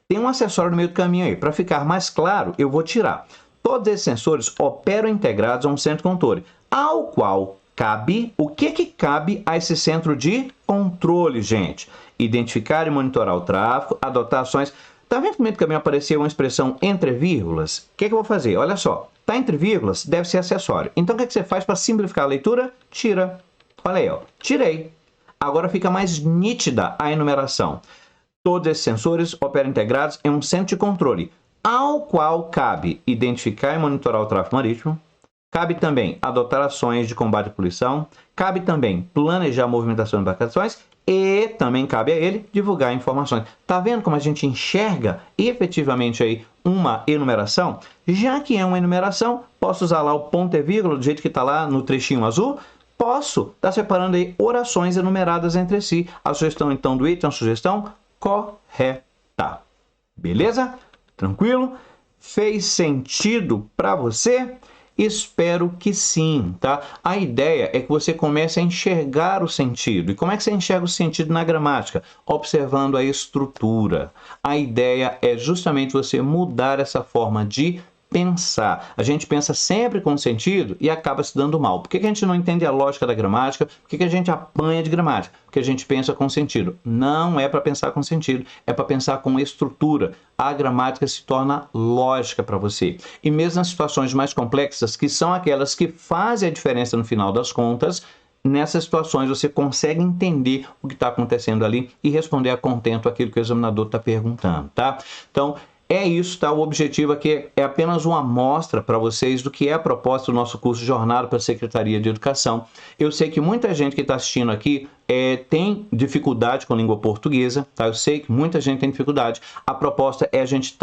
Tem um acessório no meio do caminho aí. Para ficar mais claro, eu vou tirar. Todos esses sensores operam integrados a um centro de controle, ao qual cabe, o que cabe a esse centro de controle, gente? Identificar e monitorar o tráfego, adotar ações. Tá vendo que no meio do caminho apareceu uma expressão entre vírgulas? O que eu vou fazer? Olha só. Está entre vírgulas, deve ser acessório. Então, o que você faz para simplificar a leitura? Tira. Olha aí, ó. Tirei. Agora fica mais nítida a enumeração. Todos esses sensores operam integrados em um centro de controle, ao qual cabe identificar e monitorar o tráfego marítimo, cabe também adotar ações de combate à poluição, cabe também planejar a movimentação de embarcações e também cabe a ele divulgar informações. Tá vendo como a gente enxerga efetivamente aí uma enumeração? Já que é uma enumeração, posso usar lá o ponto e vírgula do jeito que está lá no trechinho azul? Posso estar separando aí orações enumeradas entre si. A sugestão então do item é uma sugestão correta. Beleza? Tranquilo? Fez sentido para você? Espero que sim, tá? A ideia é que você comece a enxergar o sentido. E como é que você enxerga o sentido na gramática? Observando a estrutura. A ideia é justamente você mudar essa forma de pensar. A gente pensa sempre com sentido e acaba se dando mal. Por que a gente não entende a lógica da gramática? Por que a gente apanha de gramática? Porque a gente pensa com sentido. Não é para pensar com sentido, é para pensar com estrutura. A gramática se torna lógica para você. E mesmo nas situações mais complexas, que são aquelas que fazem a diferença no final das contas, nessas situações você consegue entender o que está acontecendo ali e responder a contento aquilo que o examinador está perguntando, tá? Então, é isso, tá? O objetivo aqui é apenas uma amostra para vocês do que é a proposta do nosso curso Jornada para a Secretaria de Educação. Eu sei que muita gente que está assistindo aqui tem dificuldade com a língua portuguesa, tá? Eu sei que muita gente tem dificuldade. A proposta é a gente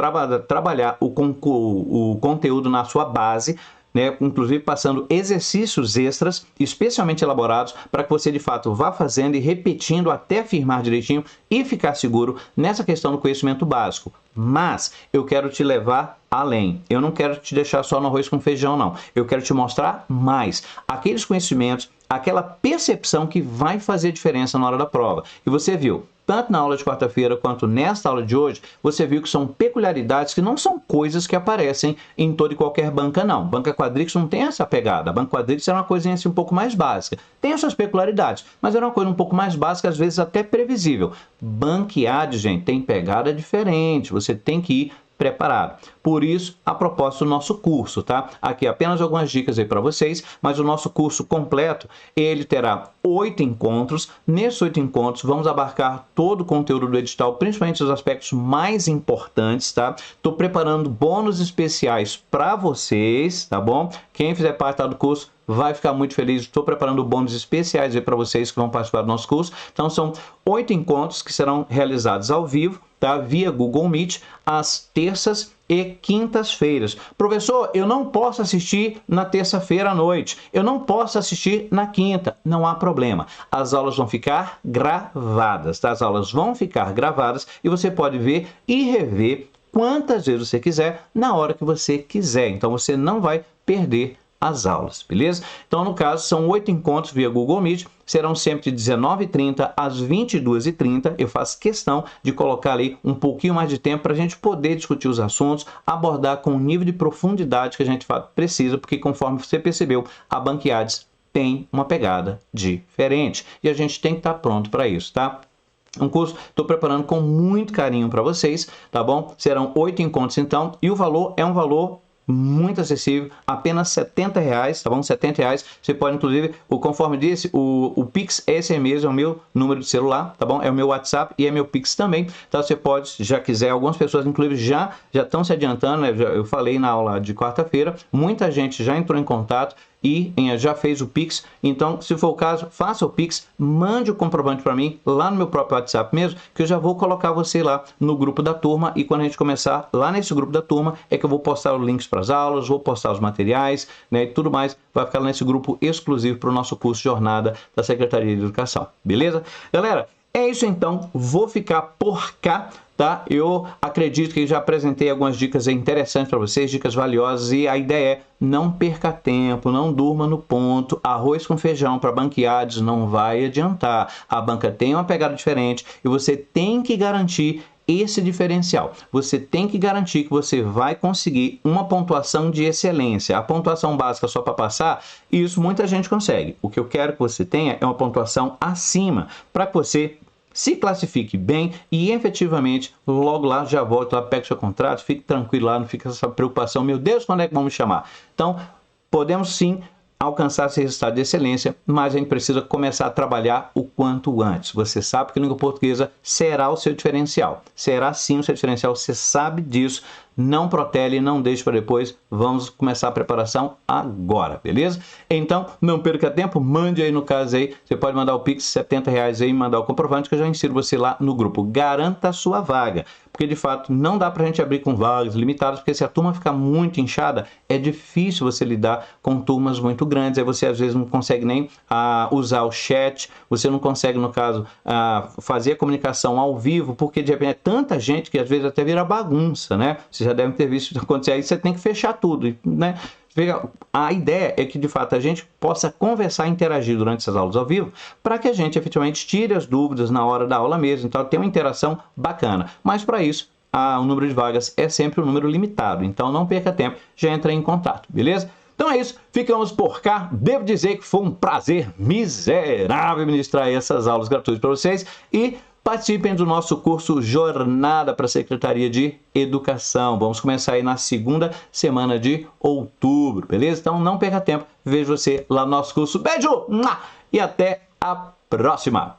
trabalhar o conteúdo na sua base, né? Inclusive passando exercícios extras, especialmente elaborados, para que você de fato vá fazendo e repetindo até afirmar direitinho e ficar seguro nessa questão do conhecimento básico. Mas eu quero te levar além. Eu não quero te deixar só no arroz com feijão, não. Eu quero te mostrar mais aqueles conhecimentos, aquela percepção que vai fazer diferença na hora da prova. E você viu, tanto na aula de quarta-feira quanto nesta aula de hoje, você viu que são peculiaridades que não são coisas que aparecem em toda e qualquer banca, não. Banca Quadrix não tem essa pegada. A Banca Quadrix é uma coisinha assim um pouco mais básica. Tem as suas peculiaridades, mas é uma coisa um pouco mais básica, às vezes até previsível. Banquead, gente, tem pegada diferente. Você tem que ir preparado. Por isso, a proposta do nosso curso, tá? Aqui apenas algumas dicas aí para vocês, mas o nosso curso completo, ele terá 8 encontros. Nesses 8 encontros, vamos abarcar todo o conteúdo do edital, principalmente os aspectos mais importantes, tá? Estou preparando bônus especiais para vocês, tá bom? Quem fizer parte do curso vai ficar muito feliz. Estou preparando bônus especiais aí para vocês que vão participar do nosso curso. Então, são 8 encontros que serão realizados ao vivo, tá? Via Google Meet, às terças e quintas-feiras. Professor, eu não posso assistir na terça-feira à noite, eu não posso assistir na quinta. Não há problema. As aulas vão ficar gravadas, tá? As aulas vão ficar gravadas e você pode ver e rever quantas vezes você quiser, na hora que você quiser. Então, você não vai perder as aulas, beleza? Então, no caso, são 8 encontros via Google Meet, serão sempre de 19h30 às 22h30. Eu faço questão de colocar ali um pouquinho mais de tempo para a gente poder discutir os assuntos, abordar com o nível de profundidade que a gente precisa, porque conforme você percebeu, a Banquiades tem uma pegada diferente e a gente tem que estar pronto para isso, tá? Um curso estou preparando com muito carinho para vocês, tá bom? Serão 8 encontros então, e o valor é um valor muito acessível, apenas R$70, tá bom? R$70. Você pode, inclusive, conforme disse, o Pix é esse mesmo, é o meu número de celular, tá bom? É o meu WhatsApp e é meu Pix também. Então, você pode, se já quiser, algumas pessoas, inclusive, já estão se adiantando, né? Eu falei na aula de quarta-feira, muita gente já entrou em contato e já fez o Pix. Então, se for o caso, faça o Pix, mande o comprovante para mim lá no meu próprio WhatsApp mesmo, que eu já vou colocar você lá no grupo da turma, e quando a gente começar lá nesse grupo da turma, é que eu vou postar os links para as aulas, vou postar os materiais, né, e tudo mais, vai ficar nesse grupo exclusivo para o nosso curso Jornada da Secretaria de Educação, beleza? Galera, é isso então, vou ficar por cá, tá? Eu acredito que já apresentei algumas dicas interessantes para vocês, dicas valiosas, e a ideia é não perca tempo, não durma no ponto. Arroz com feijão para Banquiades não vai adiantar. A banca tem uma pegada diferente e você tem que garantir esse diferencial. Você tem que garantir que você vai conseguir uma pontuação de excelência. A pontuação básica só para passar, isso muita gente consegue. O que eu quero que você tenha é uma pontuação acima, para que você se classifique bem e efetivamente logo lá já volta lá, pega o seu contrato, fique tranquilo lá, não fica essa preocupação, meu Deus, quando é que vão me chamar? Então, podemos sim alcançar esse resultado de excelência, mas a gente precisa começar a trabalhar o quanto antes. Você sabe que a língua portuguesa será o seu diferencial. Será sim o seu diferencial, você sabe disso. Não protele, não deixe para depois. Vamos começar a preparação agora, beleza? Então, não perca tempo, mande aí no caso aí. Você pode mandar o Pix, R$70 aí, mandar o comprovante que eu já insiro você lá no grupo. Garanta a sua vaga, porque de fato não dá para a gente abrir com vagas limitadas, porque se a turma ficar muito inchada, é difícil você lidar com turmas muito grandes. Aí você às vezes não consegue nem usar o chat, você não consegue, no caso, fazer a comunicação ao vivo, porque de repente é tanta gente que às vezes até vira bagunça, né? Você já deve ter visto isso acontecer, aí você tem que fechar tudo, né? A ideia é que, de fato, a gente possa conversar e interagir durante essas aulas ao vivo, para que a gente efetivamente tire as dúvidas na hora da aula mesmo. Então, tem uma interação bacana. Mas, para isso, o número de vagas é sempre um número limitado. Então, não perca tempo, já entra em contato, beleza? Então é isso, ficamos por cá. Devo dizer que foi um prazer miserável ministrar essas aulas gratuitas para vocês, e participem do nosso curso Jornada para a Secretaria de Educação. Vamos começar aí na segunda semana de outubro, beleza? Então não perca tempo, vejo você lá no nosso curso. Beijo! E até a próxima!